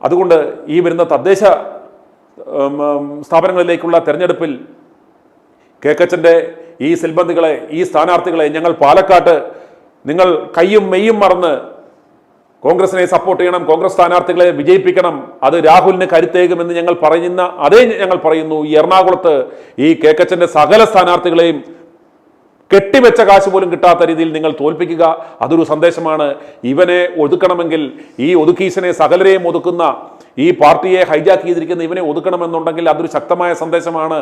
Speaker 1: അതുകൊണ്ട് ഈ വരുന്ന തദ്ദേശ സ്ഥാപനങ്ങളിലേക്കുള്ള തെരഞ്ഞെടുപ്പിൽ കേക്കച്ചൻ്റെ ഈ സിൽബന്ദികളെ, ഈ സ്ഥാനാർത്ഥികളെ ഞങ്ങൾ പാലക്കാട്ട് നിങ്ങൾ കയ്യും മെയ്യും മറന്ന് കോൺഗ്രസിനെ സപ്പോർട്ട് ചെയ്യണം, കോൺഗ്രസ് സ്ഥാനാർത്ഥികളെ വിജയിപ്പിക്കണം, അത് രാഹുലിന് കരുത്തേകുമെന്ന് ഞങ്ങൾ ഞങ്ങൾ പറയുന്നു. ഈ എറണാകുളത്ത് ഈ കേക്കച്ചൻ്റെ സകല സ്ഥാനാർത്ഥികളെയും കെട്ടിവെച്ച കാശ് പോലും കിട്ടാത്ത രീതിയിൽ നിങ്ങൾ തോൽപ്പിക്കുക. അതൊരു സന്ദേശമാണ്. ഇവനെ ഒതുക്കണമെങ്കിൽ, ഈ ഒതുക്കീശനെ സകലരെയും ഒതുക്കുന്ന, ഈ പാർട്ടിയെ ഹൈജാക്ക് ചെയ്തിരിക്കുന്ന ഇവനെ ഒതുക്കണമെന്നുണ്ടെങ്കിൽ അതൊരു ശക്തമായ സന്ദേശമാണ്.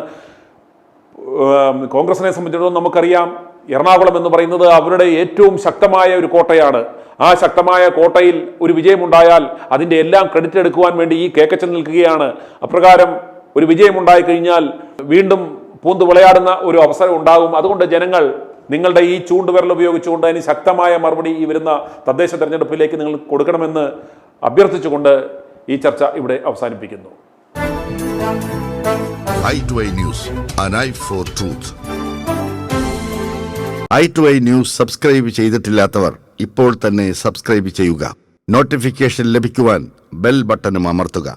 Speaker 1: കോൺഗ്രസിനെ സംബന്ധിച്ചിടത്തോളം നമുക്കറിയാം, എറണാകുളം എന്ന് പറയുന്നത് അവരുടെ ഏറ്റവും ശക്തമായ ഒരു കോട്ടയാണ്. ആ ശക്തമായ കോട്ടയിൽ ഒരു വിജയമുണ്ടായാൽ അതിൻ്റെ എല്ലാം ക്രെഡിറ്റ് എടുക്കുവാൻ വേണ്ടി ഈ കേക്കച്ചൻ നിൽക്കുകയാണ്. അപ്രകാരം ഒരു വിജയമുണ്ടായി കഴിഞ്ഞാൽ വീണ്ടും പൂന്ത് വിളയാടുന്ന ഒരു അവസരം ഉണ്ടാകും. അതുകൊണ്ട് ജനങ്ങൾ നിങ്ങളുടെ ഈ ചൂണ്ടുവിരൽ ഉപയോഗിച്ചുകൊണ്ട് അതിന് ശക്തമായ മറുപടി ഈ വരുന്ന തദ്ദേശ തെരഞ്ഞെടുപ്പിലേക്ക് നിങ്ങൾ കൊടുക്കണമെന്ന് അഭ്യർത്ഥിച്ചുകൊണ്ട് ഈ ചർച്ച ഇവിടെ അവസാനിപ്പിക്കുന്നു.
Speaker 3: i2i News, an eye for truth. i2i News subscribe ചെയ്തിട്ടില്ലാത്തവർ ഇപ്പോൾ തന്നെ സബ്സ്ക്രൈബ് ചെയ്യുക. നോട്ടിഫിക്കേഷൻ ലഭിക്കുവാൻ ബെൽ ബട്ടണും അമർത്തുക.